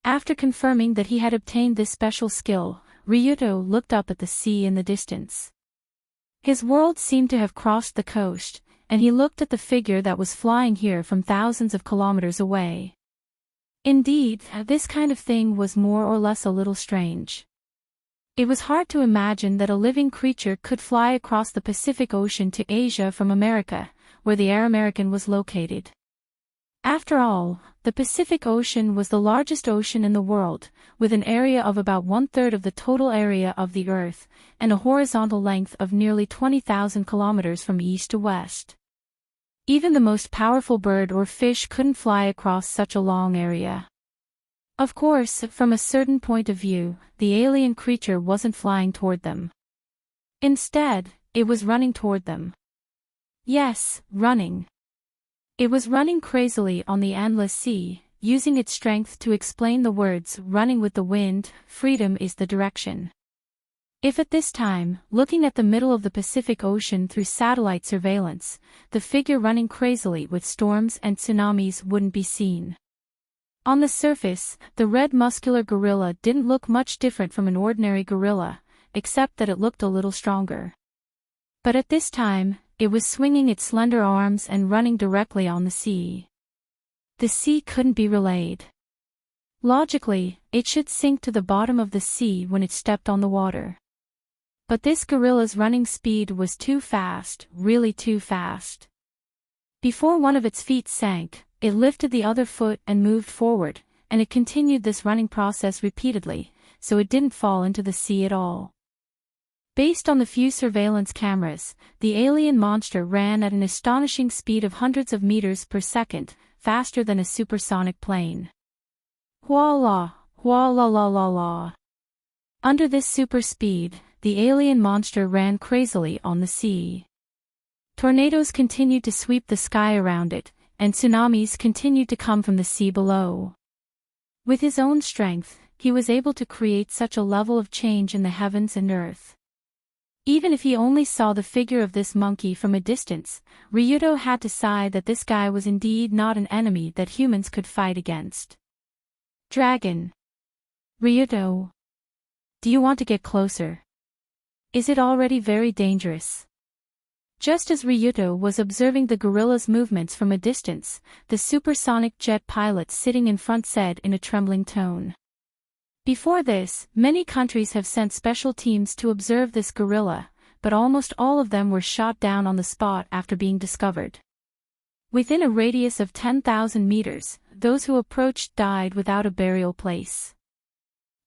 After confirming that he had obtained this special skill, Ryuto looked up at the sea in the distance. His world seemed to have crossed the coast, and he looked at the figure that was flying here from thousands of kilometers away. Indeed, this kind of thing was more or less a little strange. It was hard to imagine that a living creature could fly across the Pacific Ocean to Asia from America, where the Air American was located. After all, the Pacific Ocean was the largest ocean in the world, with an area of about 1/3 of the total area of the Earth, and a horizontal length of nearly 20,000 kilometers from east to west. Even the most powerful bird or fish couldn't fly across such a long area. Of course, from a certain point of view, the alien creature wasn't flying toward them. Instead, it was running toward them. Yes, running. It was running crazily on the endless sea, using its strength to explain the words running with the wind, freedom is the direction. If at this time, looking at the middle of the Pacific Ocean through satellite surveillance, the figure running crazily with storms and tsunamis wouldn't be seen. On the surface, the red muscular gorilla didn't look much different from an ordinary gorilla, except that it looked a little stronger. But at this time, it was swinging its slender arms and running directly on the sea. The sea couldn't be relayed. Logically, it should sink to the bottom of the sea when it stepped on the water. But this gorilla's running speed was too fast, really too fast. Before one of its feet sank, it lifted the other foot and moved forward, and it continued this running process repeatedly, so it didn't fall into the sea at all. Based on the few surveillance cameras, the alien monster ran at an astonishing speed of hundreds of meters per second, faster than a supersonic plane. Voila, voila la la la. Under this super speed, the alien monster ran crazily on the sea. Tornadoes continued to sweep the sky around it, and tsunamis continued to come from the sea below. With his own strength, he was able to create such a level of change in the heavens and earth. Even if he only saw the figure of this monkey from a distance, Ryuto had to sigh that this guy was indeed not an enemy that humans could fight against. Dragon. Ryuto. Do you want to get closer? Is it already very dangerous? Just as Ryuto was observing the gorilla's movements from a distance, the supersonic jet pilot sitting in front said in a trembling tone. Before this, many countries have sent special teams to observe this gorilla, but almost all of them were shot down on the spot after being discovered. Within a radius of 10,000 meters, those who approached died without a burial place.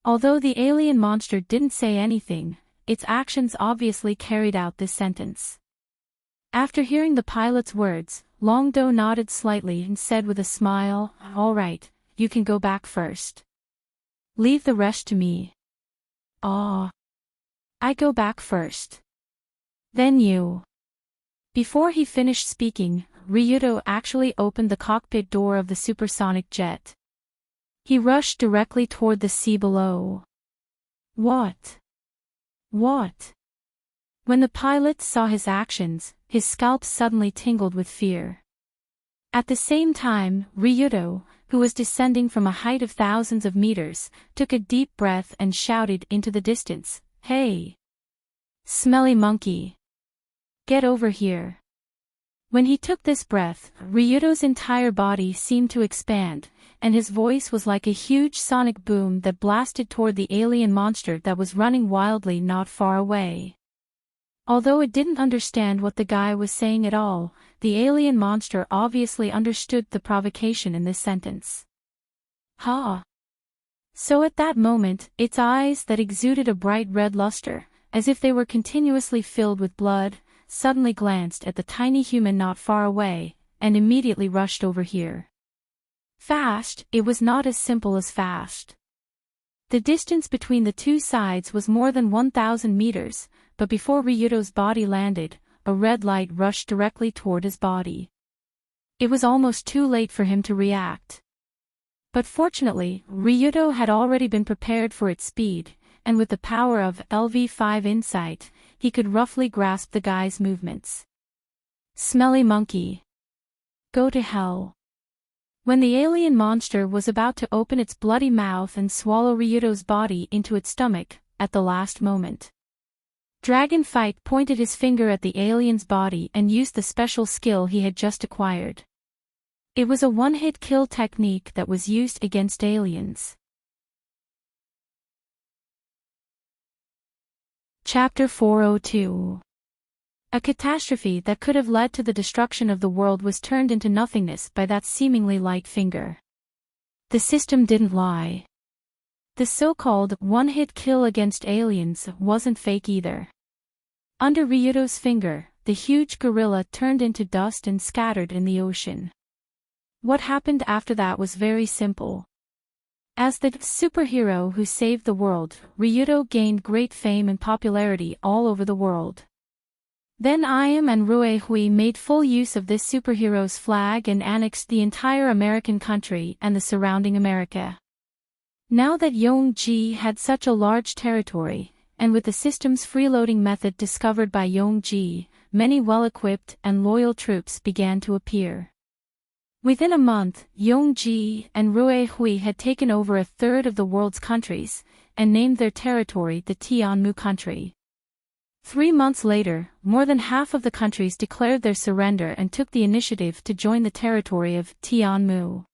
Although the alien monster didn't say anything, its actions obviously carried out this sentence. After hearing the pilot's words, Longdo nodded slightly and said with a smile, "All right, you can go back first. Leave the rest to me." "Ah. I go back first. Then you." Before he finished speaking, Ryuto actually opened the cockpit door of the supersonic jet. He rushed directly toward the sea below. What? What? When the pilot saw his actions, his scalp suddenly tingled with fear. At the same time, Ryudo, who was descending from a height of thousands of meters, took a deep breath and shouted into the distance, "Hey! Smelly monkey! Get over here!" When he took this breath, Ryudo's entire body seemed to expand, and his voice was like a huge sonic boom that blasted toward the alien monster that was running wildly not far away. Although it didn't understand what the guy was saying at all, the alien monster obviously understood the provocation in this sentence. Ha! So at that moment, its eyes that exuded a bright red luster, as if they were continuously filled with blood, suddenly glanced at the tiny human not far away, and immediately rushed over here. Fast, it was not as simple as fast. The distance between the two sides was more than 1,000 meters, but before Ryudo's body landed, a red light rushed directly toward his body. It was almost too late for him to react. But fortunately, Ryudo had already been prepared for its speed, and with the power of LV5 insight, he could roughly grasp the guy's movements. Smelly monkey! Go to hell! When the alien monster was about to open its bloody mouth and swallow Ryudo's body into its stomach, at the last moment, Dragonfight pointed his finger at the alien's body and used the special skill he had just acquired. It was a one-hit kill technique that was used against aliens. Chapter 402. A catastrophe that could have led to the destruction of the world was turned into nothingness by that seemingly light finger. The system didn't lie. The so-called one-hit kill against aliens wasn't fake either. Under Ryudo's finger, the huge gorilla turned into dust and scattered in the ocean. What happened after that was very simple. As the superhero who saved the world, Ryudo gained great fame and popularity all over the world. Then Iam and Ruehui made full use of this superhero's flag and annexed the entire American country and the surrounding America. Now that Yongji had such a large territory, and with the system's freeloading method discovered by Yongji, many well-equipped and loyal troops began to appear. Within a month, Yongji and Ruehui had taken over a third of the world's countries, and named their territory the Tianmu country. 3 months later, more than half of the countries declared their surrender and took the initiative to join the territory of Tianmu.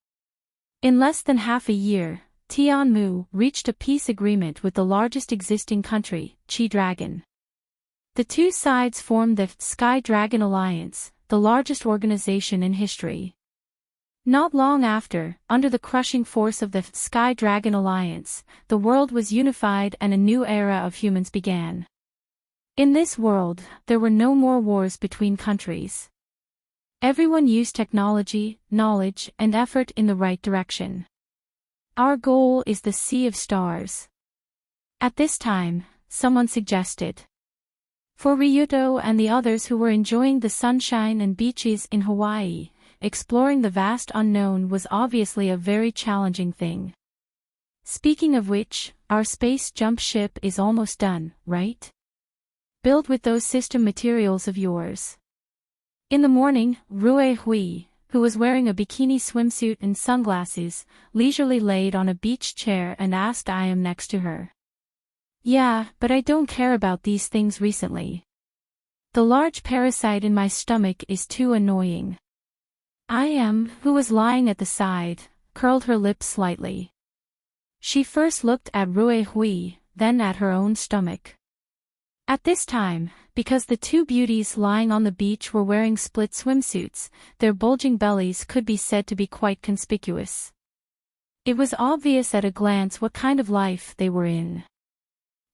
In less than half a year, Tianmu reached a peace agreement with the largest existing country, Chi Dragon. The two sides formed the Sky Dragon Alliance, the largest organization in history. Not long after, under the crushing force of the Sky Dragon Alliance, the world was unified and a new era of humans began. In this world, there were no more wars between countries. Everyone used technology, knowledge, and effort in the right direction. Our goal is the Sea of Stars. At this time, someone suggested. For Ryudo and the others who were enjoying the sunshine and beaches in Hawaii, exploring the vast unknown was obviously a very challenging thing. Speaking of which, our space jump ship is almost done, right? Build with those system materials of yours. In the morning, Ruehui, who was wearing a bikini swimsuit and sunglasses, leisurely laid on a beach chair and asked Iam next to her. Yeah, but I don't care about these things recently. The large parasite in my stomach is too annoying. Iam, who was lying at the side, curled her lips slightly. She first looked at Ruehui, then at her own stomach. At this time, because the two beauties lying on the beach were wearing split swimsuits, their bulging bellies could be said to be quite conspicuous. It was obvious at a glance what kind of life they were in.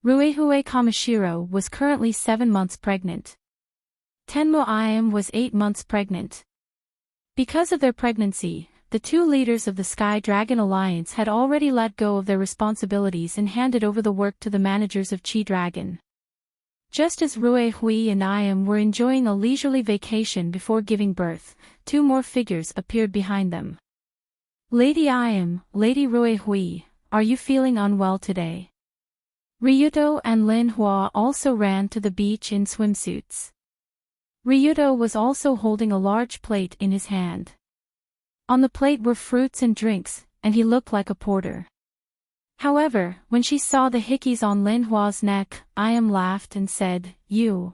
Ruehui Kamishiro was currently 7 months pregnant. Tenmo Iam was 8 months pregnant. Because of their pregnancy, the two leaders of the Sky Dragon Alliance had already let go of their responsibilities and handed over the work to the managers of Chi Dragon. Just as Ruehui and Iam were enjoying a leisurely vacation before giving birth, 2 more figures appeared behind them. Lady Iam, Lady Ruehui, are you feeling unwell today? Ryuto and Lin Hua also ran to the beach in swimsuits. Ryuto was also holding a large plate in his hand. On the plate were fruits and drinks, and he looked like a porter. However, when she saw the hickeys on Lin Hua's neck, Iam laughed and said, You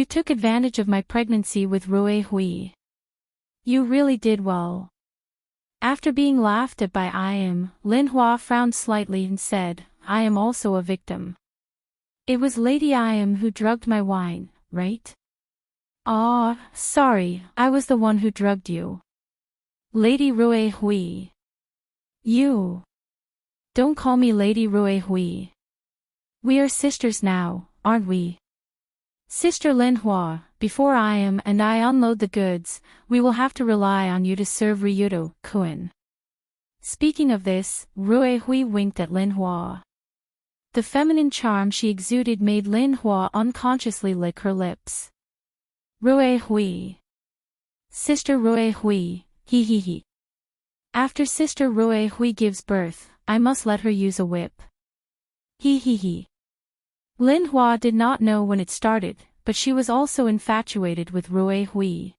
took advantage of my pregnancy with Rue Hui. You really did well. After being laughed at by Iam, Lin Hua frowned slightly and said, I am also a victim. It was Lady Iam who drugged my wine, right? Ah, sorry, I was the one who drugged you. Lady Rue Hui. You. Don't call me Lady Rue Hui. We are sisters now, aren't we? Sister Lin Hua, before Iam and I unload the goods, we will have to rely on you to serve Ryuto, Kun. Speaking of this, Rue Hui winked at Lin Hua. The feminine charm she exuded made Lin Hua unconsciously lick her lips. Rue Hui. Sister Rue Hui, he. After Sister Rue Hui gives birth, I must let her use a whip. He. Lin Hua did not know when it started, but she was also infatuated with Rue Hui.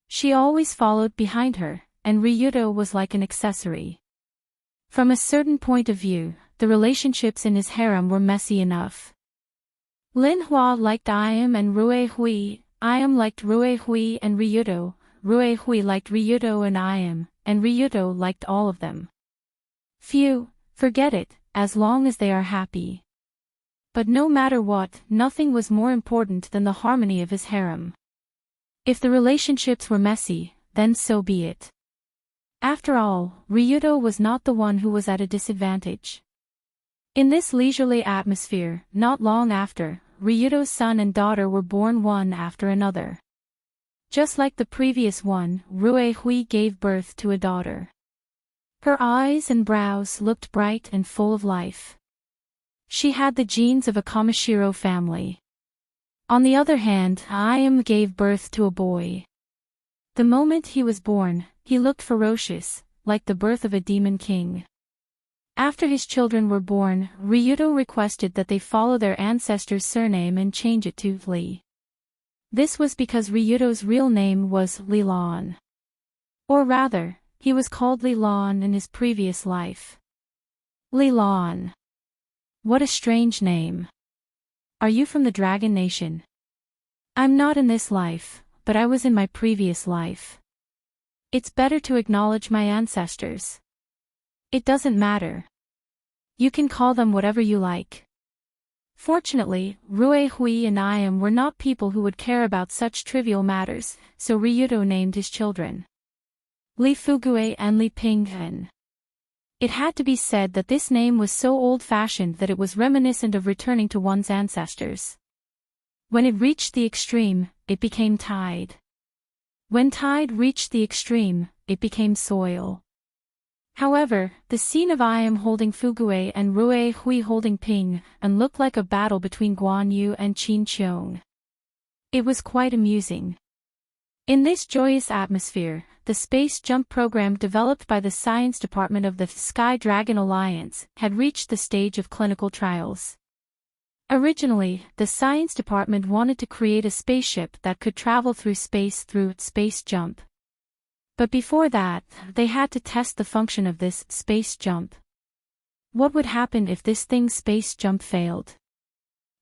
She always followed behind her, and Ryuto was like an accessory. From a certain point of view, the relationships in his harem were messy enough. Lin Hua liked Iam and Rue Hui, Iam liked Rue Hui and Ryuto, Rue Hui liked Ryuto and Iam, and Ryuto liked all of them. Phew, forget it, as long as they are happy. But no matter what, nothing was more important than the harmony of his harem. If the relationships were messy, then so be it. After all, Ryuto was not the one who was at a disadvantage. In this leisurely atmosphere, not long after, Ryuto's son and daughter were born one after another. Just like the previous one, Rue Hui gave birth to a daughter. Her eyes and brows looked bright and full of life. She had the genes of a Kamishiro family. On the other hand, Iam gave birth to a boy. The moment he was born, he looked ferocious, like the birth of a demon king. After his children were born, Ryuto requested that they follow their ancestors' surname and change it to Li. This was because Ryuto's real name was Lilan. Or rather, he was called Lilan in his previous life. Lilan. What a strange name. Are you from the Dragon Nation? I'm not in this life, but I was in my previous life. It's better to acknowledge my ancestors. It doesn't matter. You can call them whatever you like. Fortunately, Rue Hui and Iam were not people who would care about such trivial matters, so Ryuto named his children Li Fugue and Li Pinghen. It had to be said that this name was so old-fashioned that it was reminiscent of returning to one's ancestors. When it reached the extreme, it became tide. When tide reached the extreme, it became soil. However, the scene of Iam holding Fugue and Rue Hui holding Ping and looked like a battle between Guan Yu and Qin Qiong. It was quite amusing. In this joyous atmosphere, the space jump program developed by the science department of the Sky Dragon Alliance had reached the stage of clinical trials. Originally, the science department wanted to create a spaceship that could travel through space through space jump. But before that, they had to test the function of this space jump. What would happen if this thing's space jump failed?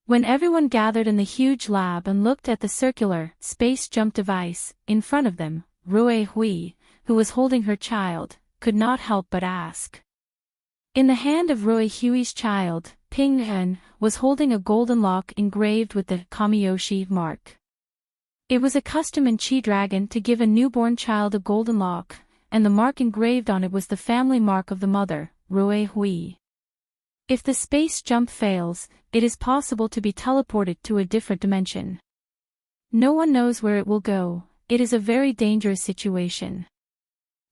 When everyone gathered in the huge lab and looked at the circular space jump device in front of them, Rue Hui, who was holding her child, could not help but ask. In the hand of Rue Hui's child, Ping Hen was holding a golden lock engraved with the Kamiyoshi mark. It was a custom in Chi Dragon to give a newborn child a golden lock, and the mark engraved on it was the family mark of the mother, Rue Hui. If the space jump fails, it is possible to be teleported to a different dimension. No one knows where it will go. It is a very dangerous situation.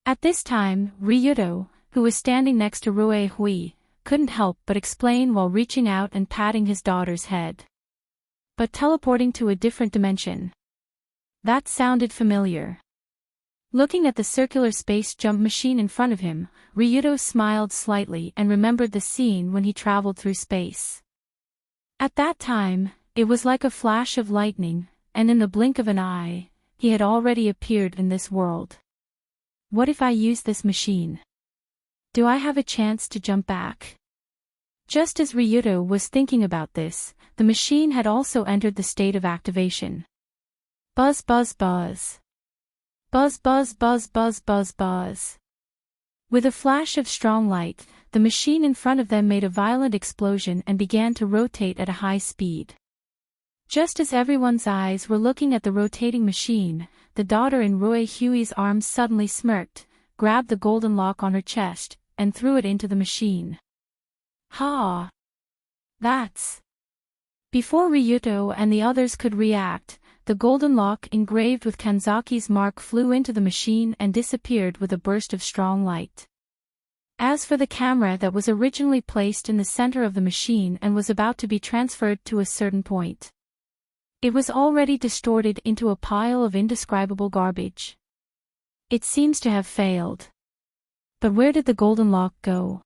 At this time, Ryuto, who was standing next to Rue Hui, couldn't help but explain while reaching out and patting his daughter's head. But teleporting to a different dimension. That sounded familiar. Looking at the circular space jump machine in front of him, Ryuto smiled slightly and remembered the scene when he traveled through space. At that time, it was like a flash of lightning, and in the blink of an eye, he had already appeared in this world. What if I use this machine? Do I have a chance to jump back? Just as Ryuto was thinking about this, the machine had also entered the state of activation. Buzz buzz buzz. Buzz buzz buzz buzz buzz buzz. With a flash of strong light, the machine in front of them made a violent explosion and began to rotate at a high speed. Just as everyone's eyes were looking at the rotating machine, the daughter in Roy Huey's arms suddenly smirked, grabbed the golden lock on her chest, and threw it into the machine. Ha! That's... Before Ryuto and the others could react, the golden lock engraved with Kanzaki's mark flew into the machine and disappeared with a burst of strong light. As for the camera that was originally placed in the center of the machine and was about to be transferred to a certain point, it was already distorted into a pile of indescribable garbage. It seems to have failed. But where did the golden lock go?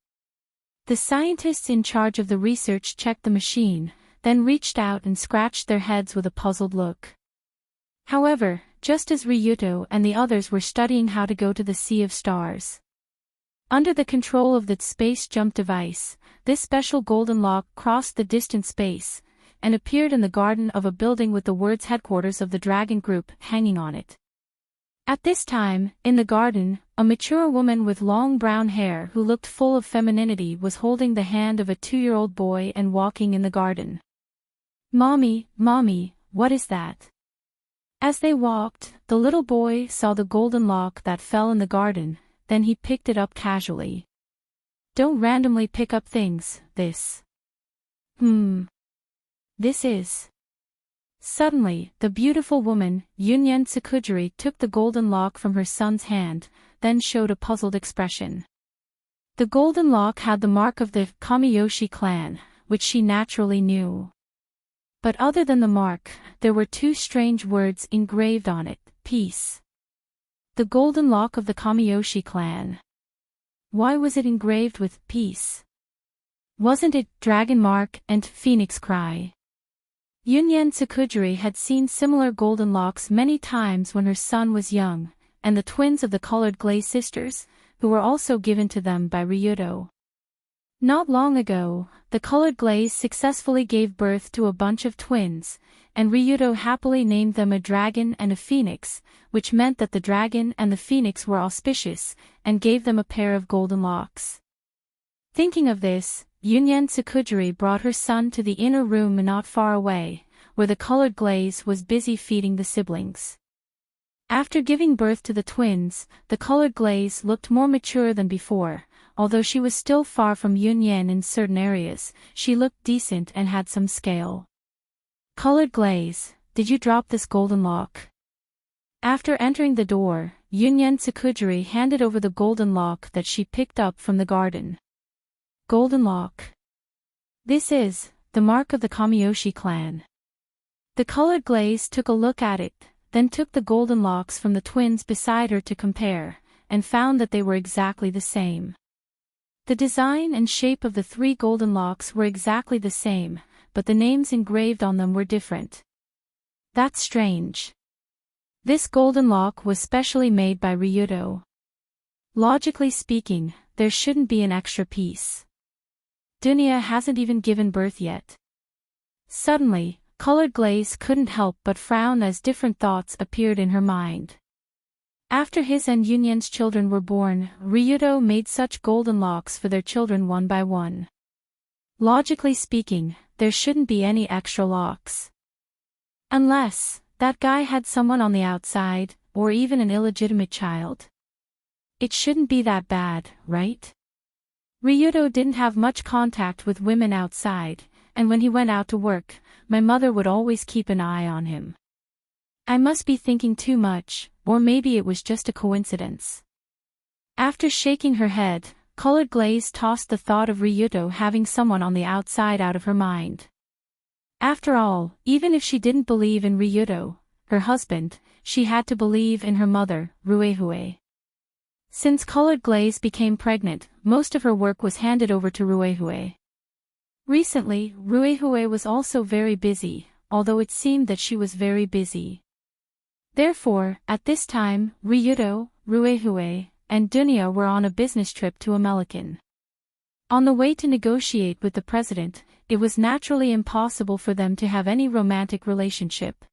The scientists in charge of the research checked the machine, then reached out and scratched their heads with a puzzled look. However, just as Ryuto and the others were studying how to go to the Sea of Stars, under the control of the space jump device, this special golden lock crossed the distant space, and appeared in the garden of a building with the words Headquarters of the Dragon Group hanging on it. At this time, in the garden, a mature woman with long brown hair who looked full of femininity was holding the hand of a 2-year-old boy and walking in the garden. "Mommy, Mommy, what is that?" As they walked, the little boy saw the golden lock that fell in the garden, then he picked it up casually. Don't randomly pick up things, this. This is... Suddenly, the beautiful woman, Yunyen Tsukujiri, took the golden lock from her son's hand, then showed a puzzled expression. The golden lock had the mark of the Kamiyoshi clan, which she naturally knew. But other than the mark, there were 2 strange words engraved on it: peace. The golden lock of the Kamiyoshi clan. Why was it engraved with peace? Wasn't it dragon mark and phoenix cry? Yunyen Tsukujiri had seen similar golden locks many times when her son was young, and the twins of the colored glaze sisters, who were also given to them by Ryuto. Not long ago, the colored glaze successfully gave birth to a bunch of twins, and Ryuto happily named them a dragon and a phoenix, which meant that the dragon and the phoenix were auspicious, and gave them a pair of golden locks. Thinking of this, Yunyen Tsukujiri brought her son to the inner room not far away, where the colored glaze was busy feeding the siblings. After giving birth to the twins, the colored glaze looked more mature than before. Although she was still far from Yunyen in certain areas, she looked decent and had some scale. Colored glaze, did you drop this golden lock? After entering the door, Yunyen Tsukujiri handed over the golden lock that she picked up from the garden. Golden lock. This is the mark of the Kamiyoshi clan. The colored glaze took a look at it, then took the golden locks from the twins beside her to compare, and found that they were exactly the same. The design and shape of the 3 golden locks were exactly the same, but the names engraved on them were different. That's strange. This golden lock was specially made by Ryuto. Logically speaking, there shouldn't be an extra piece. Dunya hasn't even given birth yet. Suddenly, colored glaze couldn't help but frown as different thoughts appeared in her mind. After his and Yunyen's children were born, Ryuto made such golden locks for their children one by one. Logically speaking, there shouldn't be any extra locks. Unless that guy had someone on the outside, or even an illegitimate child. It shouldn't be that bad, right? Ryuto didn't have much contact with women outside, and when he went out to work, my mother would always keep an eye on him. I must be thinking too much, or maybe it was just a coincidence. After shaking her head, colored glaze tossed the thought of Ryuto having someone on the outside out of her mind. After all, even if she didn't believe in Ryuto, her husband, she had to believe in her mother, Ruehue. Since Colored Glaze became pregnant, most of her work was handed over to Ruehue. Recently, Ruehue was also very busy, although it seemed that she was very busy. Therefore, at this time, Ryuto, Ruehue, and Dunya were on a business trip to Amelican. On the way to negotiate with the president, it was naturally impossible for them to have any romantic relationship.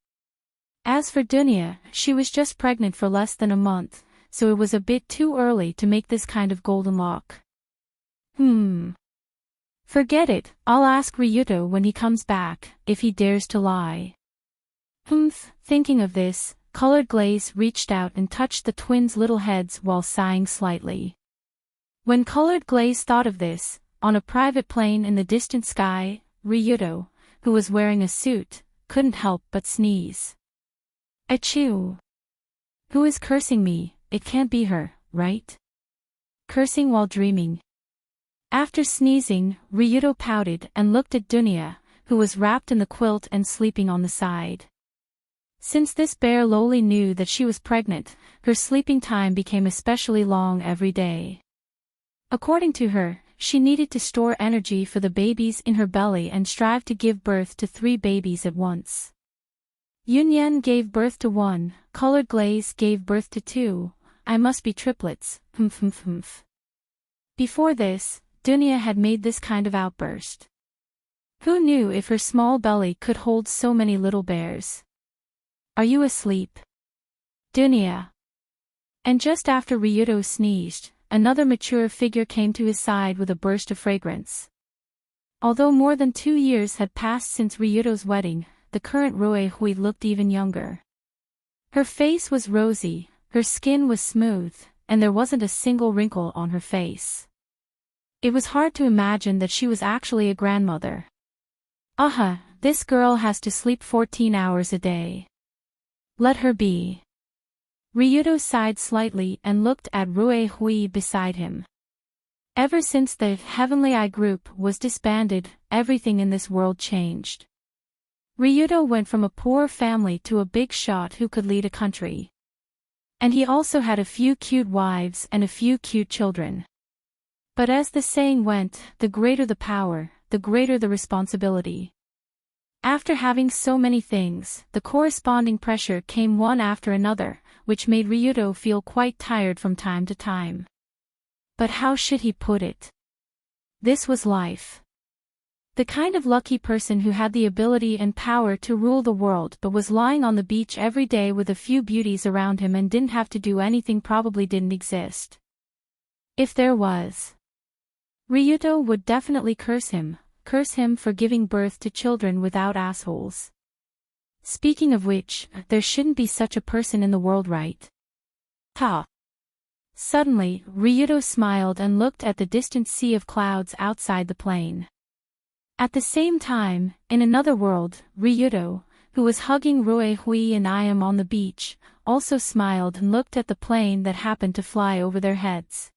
As for Dunya, she was just pregnant for less than a month, so it was a bit too early to make this kind of golden lock. Forget it, I'll ask Ryuto when he comes back, if he dares to lie. Thinking of this, Colored Glaze reached out and touched the twins' little heads while sighing slightly. When Colored Glaze thought of this, on a private plane in the distant sky, Ryuto, who was wearing a suit, couldn't help but sneeze. Achoo! Who is cursing me? It can't be her, right? Cursing while dreaming. After sneezing, Ryuto pouted and looked at Dunya, who was wrapped in the quilt and sleeping on the side. Since this bear lowly knew that she was pregnant, her sleeping time became especially long every day. According to her, she needed to store energy for the babies in her belly and strive to give birth to 3 babies at once. Yunyan gave birth to 1, Colored Glaze gave birth to 2, I must be triplets, Before this, Dunya had made this kind of outburst. Who knew if her small belly could hold so many little bears? Are you asleep? Dunya. And just after Ryuto sneezed, another mature figure came to his side with a burst of fragrance. Although more than 2 years had passed since Ryuto's wedding, the current Ruehue looked even younger. Her face was rosy, her skin was smooth, and there wasn't a single wrinkle on her face. It was hard to imagine that she was actually a grandmother. This girl has to sleep 14 hours a day. Let her be. Ryuto sighed slightly and looked at Ruehue beside him. Ever since the Heavenly Eye group was disbanded, everything in this world changed. Ryuto went from a poor family to a big shot who could lead a country. And he also had a few cute wives and a few cute children. But as the saying went, the greater the power, the greater the responsibility. After having so many things, the corresponding pressure came one after another, which made Ryuto feel quite tired from time to time. But how should he put it? This was life. The kind of lucky person who had the ability and power to rule the world but was lying on the beach every day with a few beauties around him and didn't have to do anything probably didn't exist. If there was, Ryuto would definitely curse him for giving birth to children without assholes. Speaking of which, there shouldn't be such a person in the world, right? Suddenly, Ryuto smiled and looked at the distant sea of clouds outside the plane. At the same time, in another world, Ryuto, who was hugging Ruehue and Ayam on the beach, also smiled and looked at the plane that happened to fly over their heads.